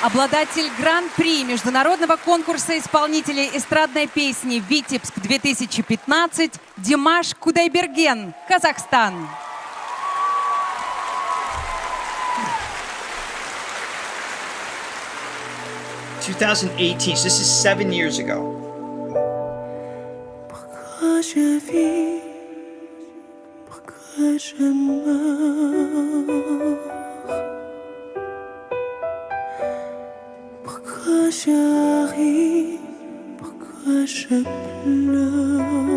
Обладатель Гран-при международного конкурса исполнителей эстрадной песни «Витебск 2015» Димаш Кудайберген, Казахстан. (2018). So this is 7 years ago. Pourquoi je vis, pourquoi je meurs, pourquoi je ris, pourquoi je pleure.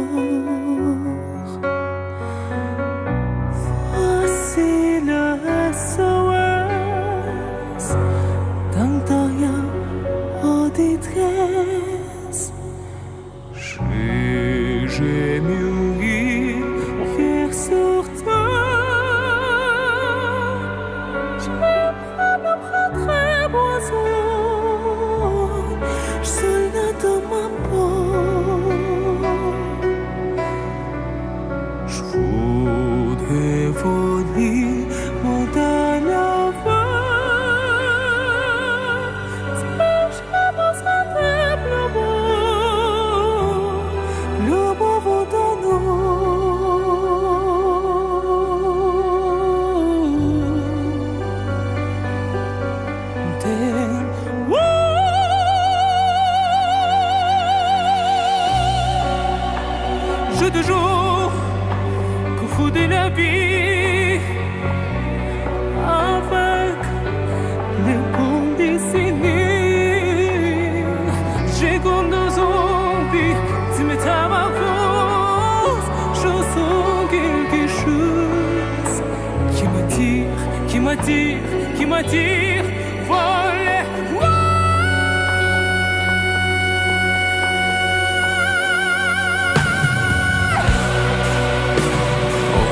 qui m'attire, voler.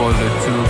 Au le tout.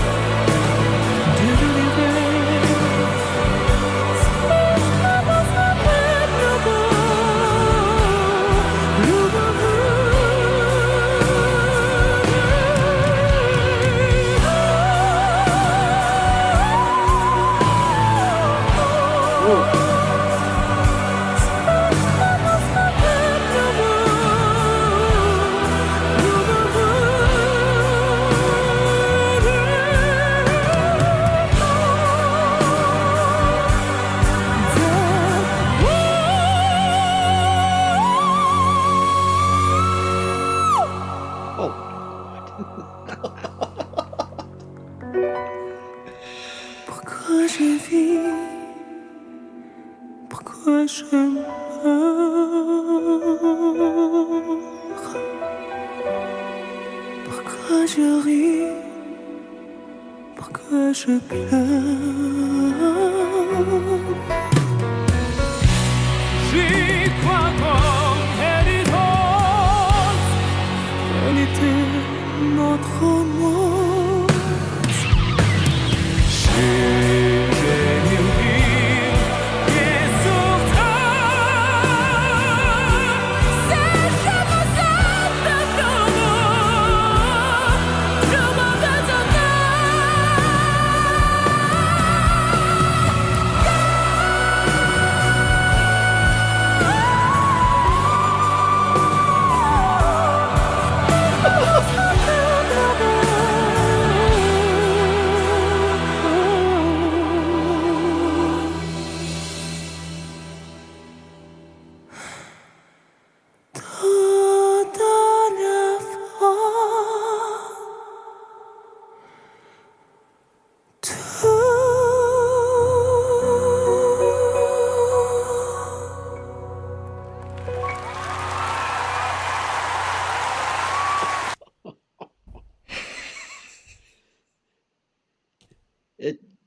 Pourquoi je vis, pourquoi je meurs, pourquoi je ris, pourquoi je pleure. J'y crois comme elle est rose, elle était notre amour.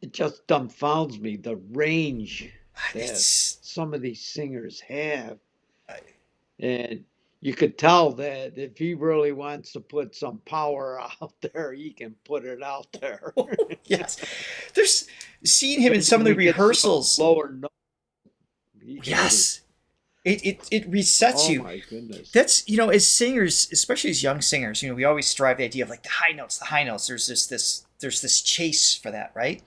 It just dumbfounds me, the range that It's some of these singers have. And you could tell that if he really wants to put some power out there, he can put it out there. yes. There's seeing him in some of the He gets some rehearsals. lower note. Yes. It resets Oh you. my goodness. That's, you know, as singers, especially as young singers, you know, we always strive the idea of like the high notes, the high notes. There's this chase for that, right?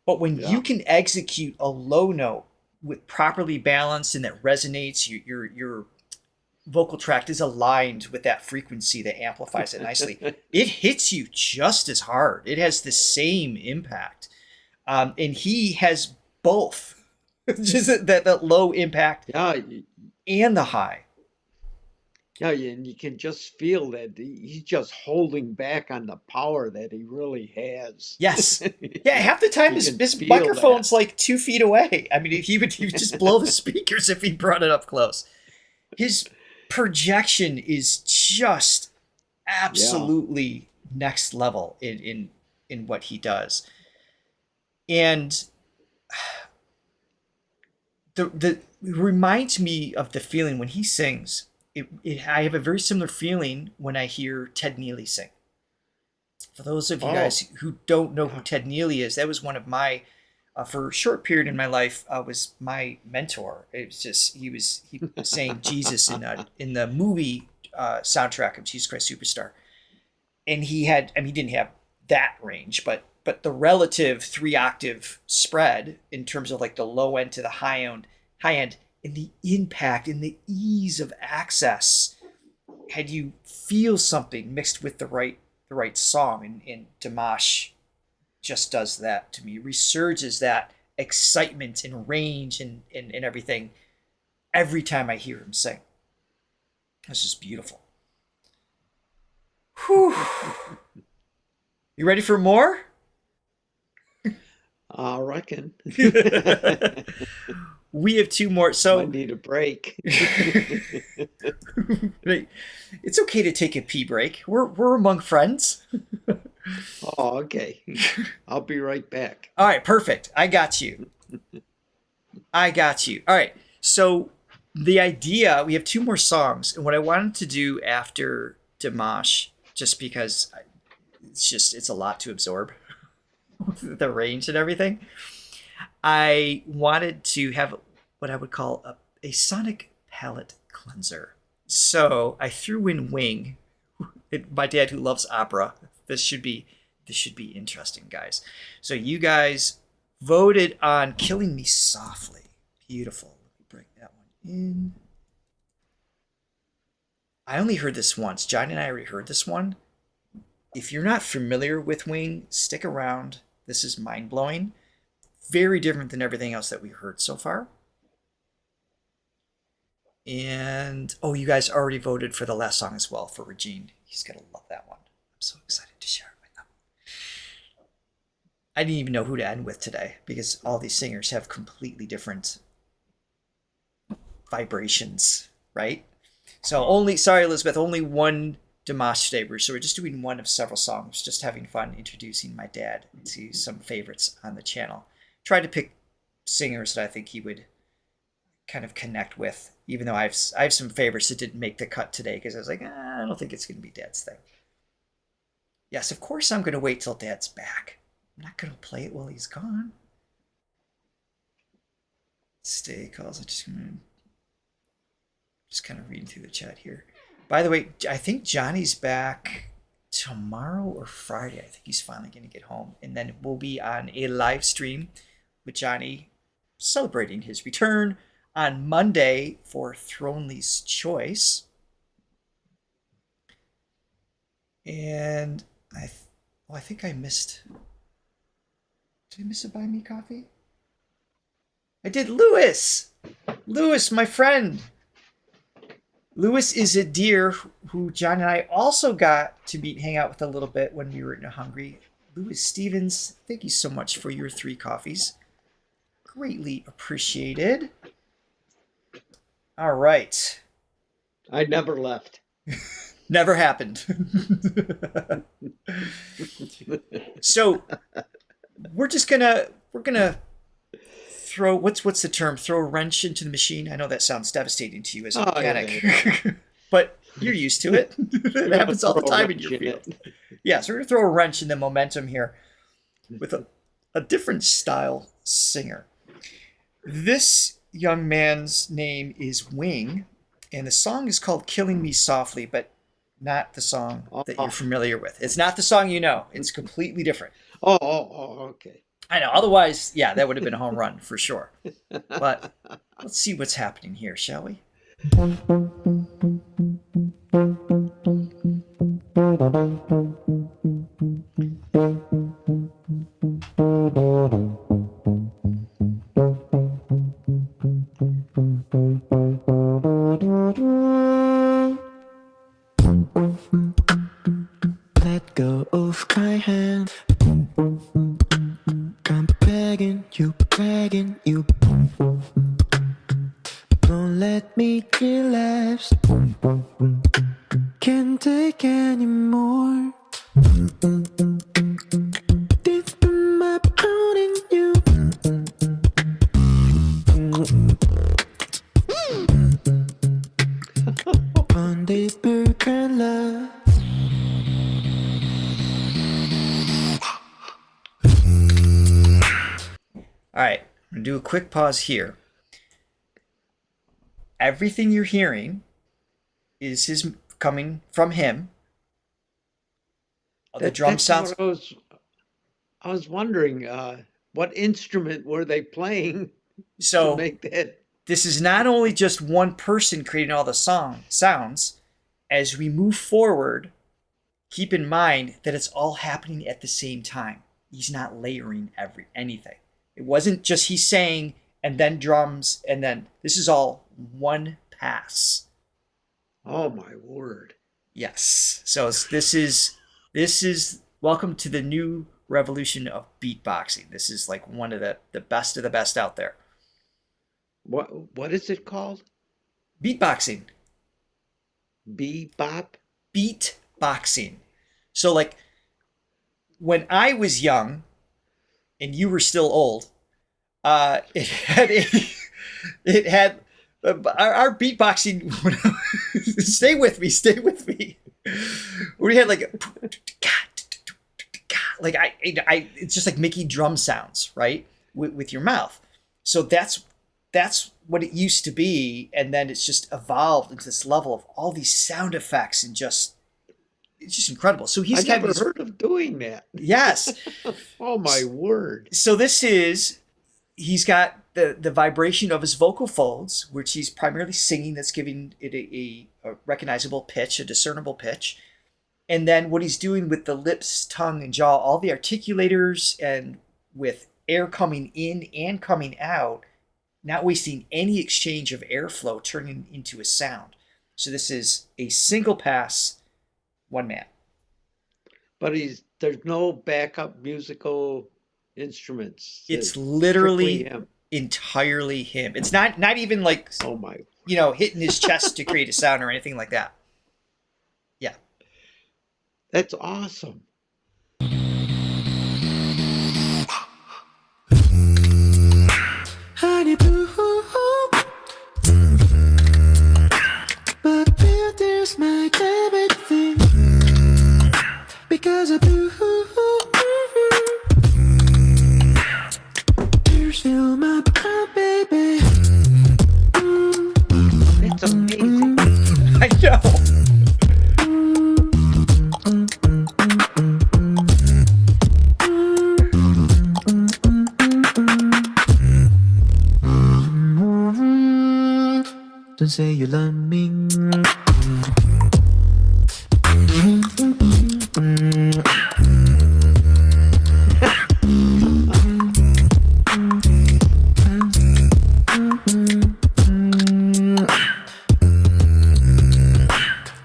But when you can execute a low note with properly balanced and that resonates, your vocal tract is aligned with that frequency that amplifies it nicely. It hits you just as hard. It has the same impact. And he has both. Just that low impact and the high. Yeah, and you can just feel that he's just holding back on the power that he really has. Yes. Yeah, half the time his microphone's like 2 feet away. I mean, he would just blow the speakers if he brought it up close. His projection is just absolutely next level in what he does. And it reminds me of the feeling when he sings. I have a very similar feeling when I hear Ted Neely sing. For those of you guys who don't know who Ted Neely is, that was one of my, for a short period in my life, was my mentor. It was just, he was saying Jesus in the movie soundtrack of Jesus Christ Superstar. And he didn't have that range, but the relative 3-octave spread in terms of like the low end to the high end, and the impact and the ease of access, had you feel something mixed with the right song, and Dimash just does that to me. Resurges that excitement and range and everything every time I hear him sing. It's just beautiful. Whew. You ready for more? I reckon. We have 2 more. So I need a break. It's okay to take a pee break. We're among friends. Oh, okay. I'll be right back. All right, perfect. I got you. All right. So the idea, we have 2 more songs, and what I wanted to do after Dimash, just because it's a lot to absorb, the range and everything, I wanted to have what I would call a sonic palette cleanser. So I threw in Wing, my dad who loves opera. This should be interesting, guys. So you guys voted on Killing Me Softly. Beautiful. Let me bring that one in. I only heard this once. Johnny and I already heard this one. If you're not familiar with Wing, stick around. This is mind-blowing. Very different than everything else that we heard so far. And, oh, you guys already voted for the last song as well, for Regine. He's going to love that one. I'm so excited to share it with them. I didn't even know who to end with today because all these singers have completely different vibrations, right? So sorry, Elizabeth, only one Dimash today. So we're just doing one of several songs, just having fun introducing my dad to some favorites on the channel. Tried to pick singers that I think he would kind of connect with, even though I have some favorites that didn't make the cut today because I was like, I don't think it's going to be Dad's thing. Yes, of course I'm going to wait till Dad's back. I'm not going to play it while he's gone. Stay calls. I'm just kind of reading through the chat here. By the way, I think Johnny's back tomorrow or Friday. I think he's finally going to get home. And then we'll be on a live stream with Johnny celebrating his return on Monday for Thronely's Choice. And I think I missed... Did I miss a Buy Me Coffee? I did. Lewis, my friend. Lewis is a dear who John and I also got to meet, hang out with a little bit when we were in Hungary. Lewis Stevens, thank you so much for your 3 coffees. Greatly appreciated. All right. I never left. Never happened. So we're gonna throw what's the term? Throw a wrench into the machine. I know that sounds devastating to you as a mechanic, yeah. But you're used to it. It happens all the time in your field. Yeah, so we're gonna throw a wrench in the momentum here with a different style singer. This young man's name is Wing, and the song is called Killing Me Softly, but not the song that you're familiar with. It's not the song you know. It's completely different. Oh, okay. I know. Otherwise, yeah, that would have been a home run for sure. But let's see what's happening here, shall we? Let go of my hand. I'm begging you. Don't let me relapse. Can't take anymore. Deep in my pounding you. On the broken love. All right, I'm going to do a quick pause here. Everything you're hearing is coming from him. The drum sounds. I was wondering, what instrument were they playing to make that? This is not only just one person creating all the sounds. As we move forward, keep in mind that it's all happening at the same time. He's not layering anything. It wasn't just he's saying and then drums and then this is all one pass. Oh my word. Yes. So this is welcome to the new revolution of beatboxing. This is like one of the best of the best out there. What is it called? Beatboxing. Bebop? Beatboxing. So like when I was young and you were still old, it had our beatboxing. Stay with me. We had like it's just like making drum sounds, right, with your mouth. So that's what it used to be, and then it's just evolved into this level of all these sound effects and it's just incredible. So he's never heard of doing that. Yes. Oh my word. So he's got the vibration of his vocal folds, which he's primarily singing, that's giving it a recognizable pitch, a discernible pitch. And then what he's doing with the lips, tongue, and jaw, all the articulators, and with air coming in and coming out, not wasting any exchange of airflow, turning into a sound. So this is a single pass, one man. But there's no backup musical instruments. It's literally entirely him. It's not even like, oh my, hitting his chest to create a sound or anything like that. Yeah. That's awesome. Honey boo, but there's my everything because of you. You're still my baby. That's amazing. I know. Don't say you love me.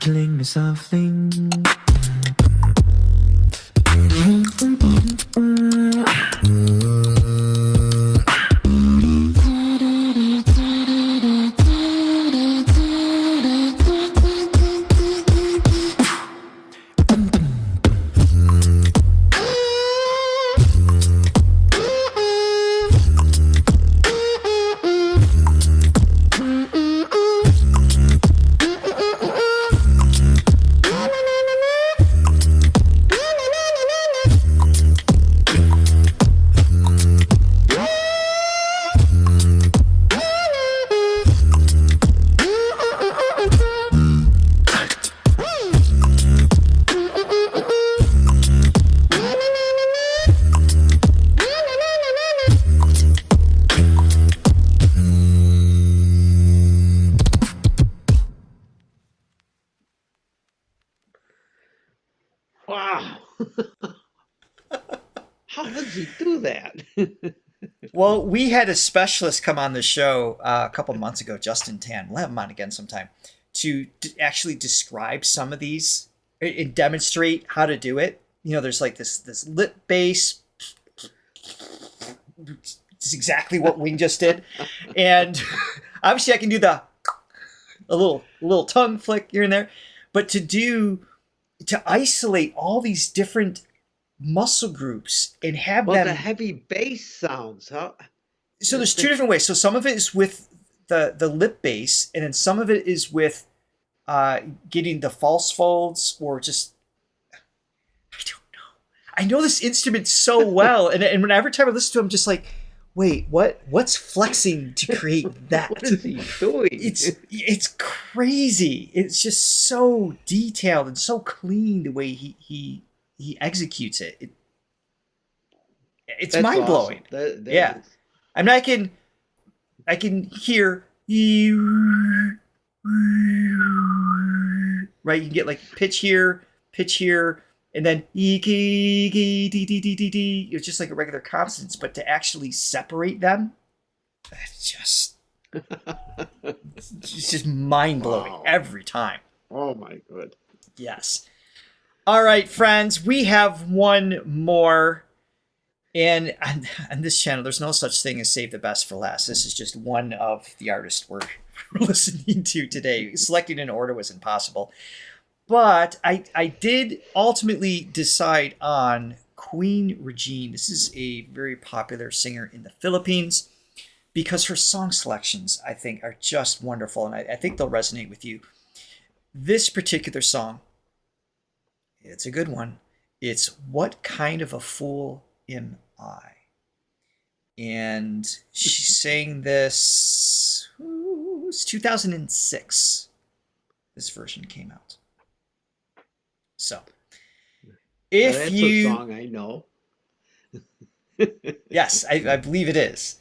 Killing me softly. Wow. How does he do that? Well, we had a specialist come on the show a couple months ago, Justin Tan. We'll have him on again sometime to actually describe some of these and demonstrate how to do it. There's like this lip bass. It's exactly what Wing just did. And obviously I can do a little tongue flick here and there. But to isolate all these different muscle groups and have them... the heavy bass sounds, huh? So there's two different ways. So some of it is with the lip bass, and then some of it is with getting the false folds, or just... I don't know. I know this instrument so well, and every time I listen to it, I'm just like, wait, what's flexing to create that? What is he doing? It's crazy. It's just so detailed and so clean the way he executes it. It's mind blowing. Awesome. Yeah, is. I mean, I can hear right. You can get like pitch here, and then it's just like a regular consonants. But to actually separate them, it's just mind blowing every time. Oh my god. Yes. All right, friends, we have one more. And on this channel, there's no such thing as save the best for last. This is just one of the artists we're listening to today. Selecting an order was impossible. But I did ultimately decide on Queen Regine. This is a very popular singer in the Philippines because her song selections, I think, are just wonderful, and I think they'll resonate with you. This particular song, it's a good one. It's What Kind of a Fool Am I? And she sang this, it's 2006. This version came out. So, if that's you... a song I know. Yes, I believe it is.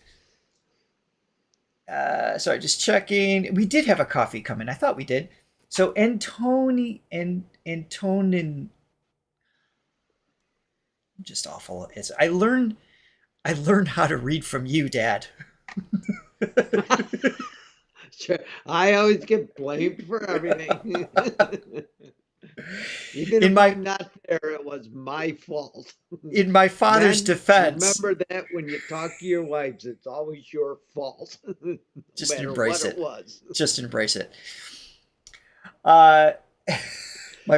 Sorry, just checking. We did have a coffee come in. I thought we did. So Antonin, I'm just awful. I learned how to read from you, Dad. Sure. I always get blamed for everything. Even if I'm not there, it was my fault. In my father's defense, remember that when you talk to your wives, it's always your fault. Just no embrace what it. Was. Just embrace it. My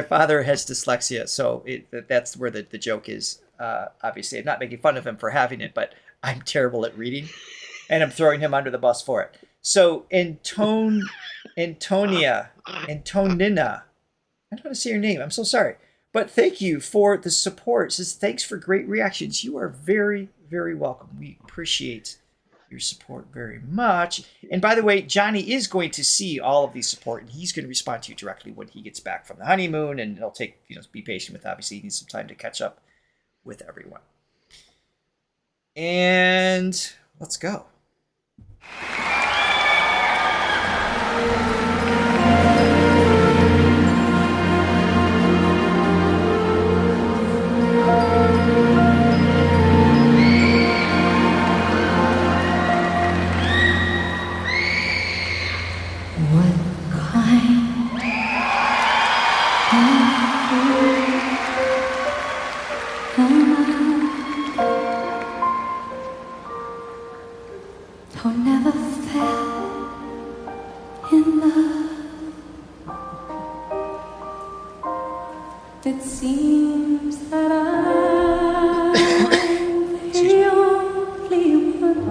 father has dyslexia, so that's where the joke is. Obviously, I'm not making fun of him for having it, but I'm terrible at reading, and I'm throwing him under the bus for it. So Antonina, I don't know how to say your name. I'm so sorry. But thank you for the support. It says, thanks for great reactions. You are very, very welcome. We appreciate your support very much. And by the way, Johnny is going to see all of the support, and he's going to respond to you directly when he gets back from the honeymoon. And it'll take, be patient with, obviously, he needs some time to catch up with everyone. And let's go. Who never fell in love. It seems that I'm the only one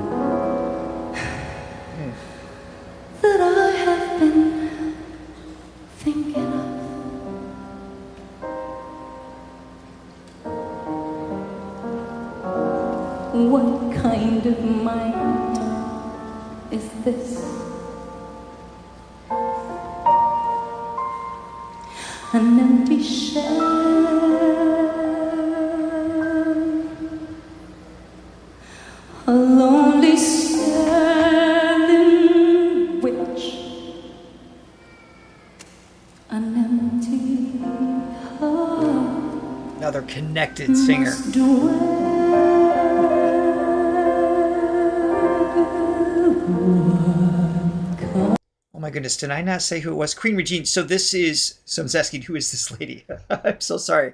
that I have been thinking of. What kind of mind is this? An empty shell, a lonely cell in which an empty heart. Another connected singer. Oh my goodness, did I not say who it was? Queen Regine. So this is, someone's asking, who is this lady? I'm so sorry.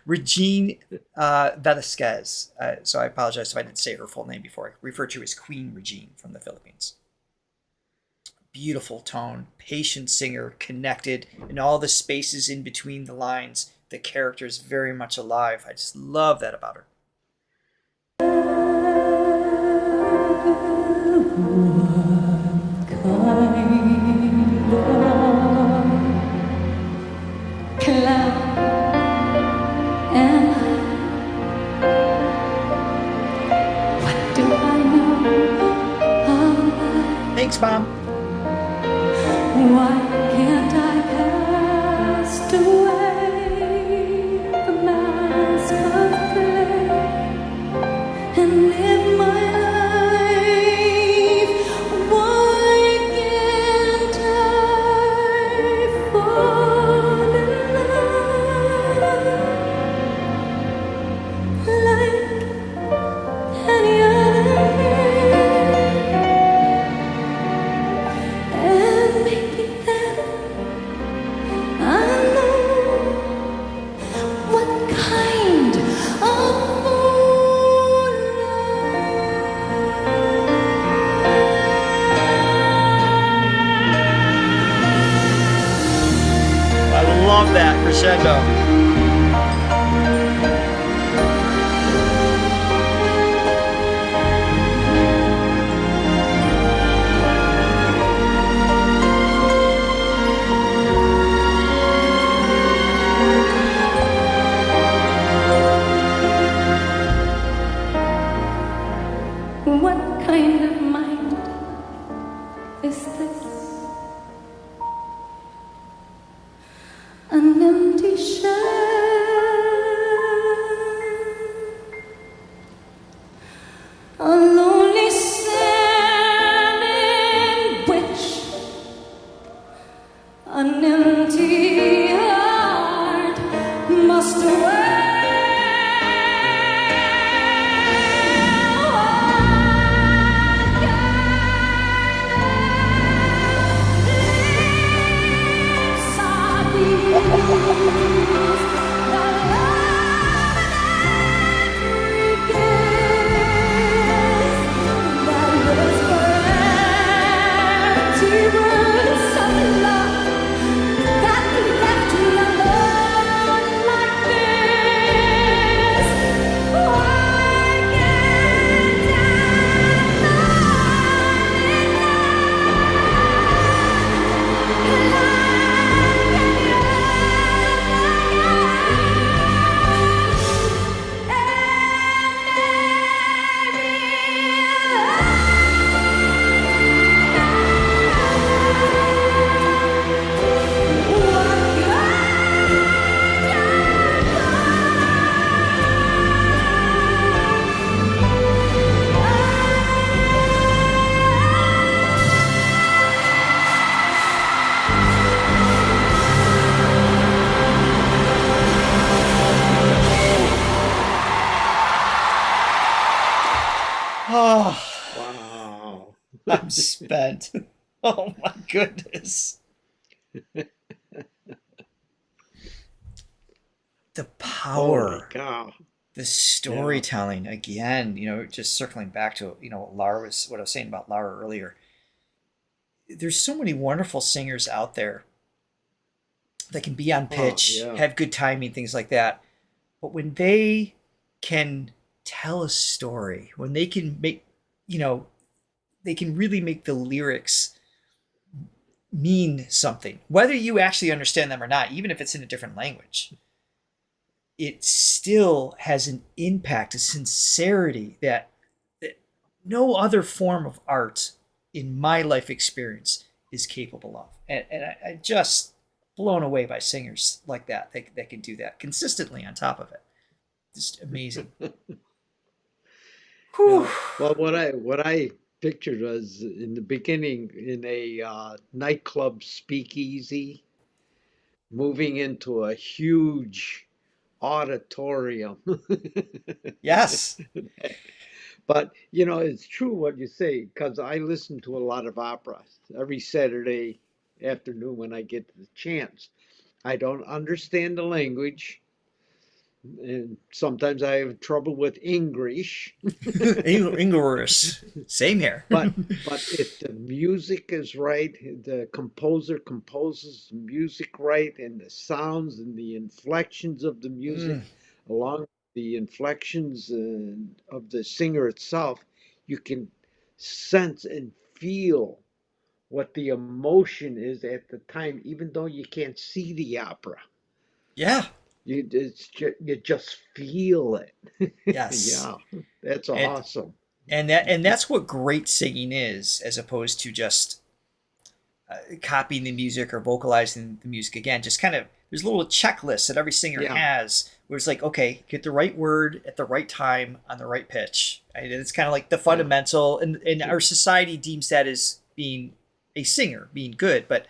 Regine Velasquez. So I apologize if I didn't say her full name before. I referred to her as Queen Regine from the Philippines. Beautiful tone, patient singer, connected, and all the spaces in between the lines. The character is very much alive. I just love that about her. Thanks, Mom. Why can't I cast away the mask of clay and live my life? Why can't I fall in love like any other and maybe then I know what kind of fool I love that crescendo. What kind of mind is this? An empty shell, a lonely cell in which an empty heart must dwell. Wow. I'm spent. Oh my goodness. The power. God. The storytelling again, just circling back to, what I was saying about Lara earlier. There's so many wonderful singers out there that can be on pitch, have good timing, things like that. But when they can tell a story, when they can make, they can really make the lyrics mean something, whether you actually understand them or not, even if it's in a different language, it still has an impact, a sincerity that no other form of art in my life experience is capable of. And I just blown away by singers like that can do that consistently on top of it. Just amazing. Well, what I pictured was in the beginning in a nightclub speakeasy, moving into a huge auditorium. Yes. But, it's true what you say, because I listen to a lot of opera every Saturday afternoon when I get the chance. I don't understand the language, and sometimes I have trouble with English. English. Same here. But if the music is right, the composer composes the music right, and the sounds and the inflections of the music, along with the inflections of the singer itself, you can sense and feel what the emotion is at the time, even though you can't see the opera. Yeah. You just feel it. Yes. Yeah, that's awesome. And that's what great singing is, as opposed to just copying the music or vocalizing the music. Again, just kind of, there's a little checklist that every singer has, where it's like, okay, get the right word at the right time on the right pitch. And it's kind of like the fundamental, and our society deems that as being a singer, being good. But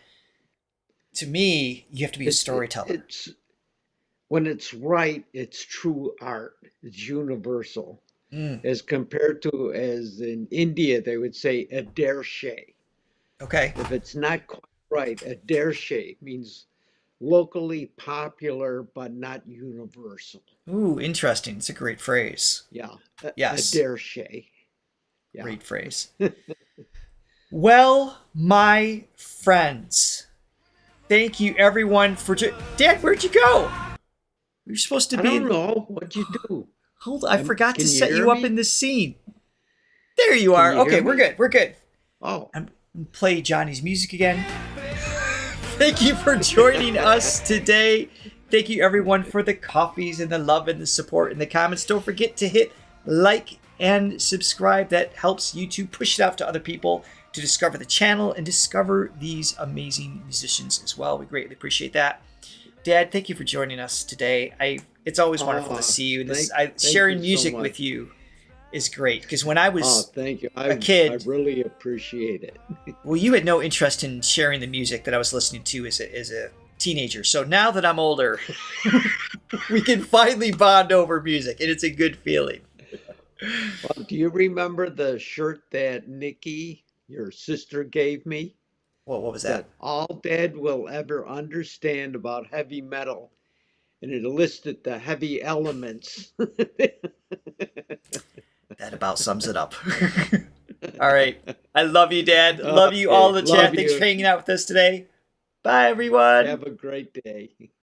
to me, you have to be a storyteller. When it's right, it's true art. It's universal. As compared to, as in India, they would say a derche. Okay. If it's not quite right, a derche means locally popular but not universal. Ooh, interesting. It's a great phrase. Yeah. Yes. A derche. Yeah. Great phrase. Well, my friends, thank you everyone for... Dad, where'd you go? You're supposed to be... I don't know. What'd you do? Hold on, I forgot to set you up in this scene. There you are. Okay, we're good. We're good. Oh. I'm going to play Johnny's music again. Thank you for joining us today. Thank you everyone for the coffees and the love and the support and the comments. Don't forget to hit like and subscribe. That helps YouTube push it out to other people to discover the channel and discover these amazing musicians as well. We greatly appreciate that. Dad, thank you for joining us today. It's always wonderful to see you. Sharing music with you is great, because when I was thank you. a kid, I really appreciate it. well, you had no interest in sharing the music that I was listening to as a teenager. So now that I'm older, we can finally bond over music, and it's a good feeling. Well, do you remember the shirt that Nikki, your sister, gave me? What was that? All Dad will ever understand about heavy metal. And it listed the heavy elements. That about sums it up. All right. I love you, Dad. Love you all in the chat. Thanks for hanging out with us today. Bye, everyone. Have a great day.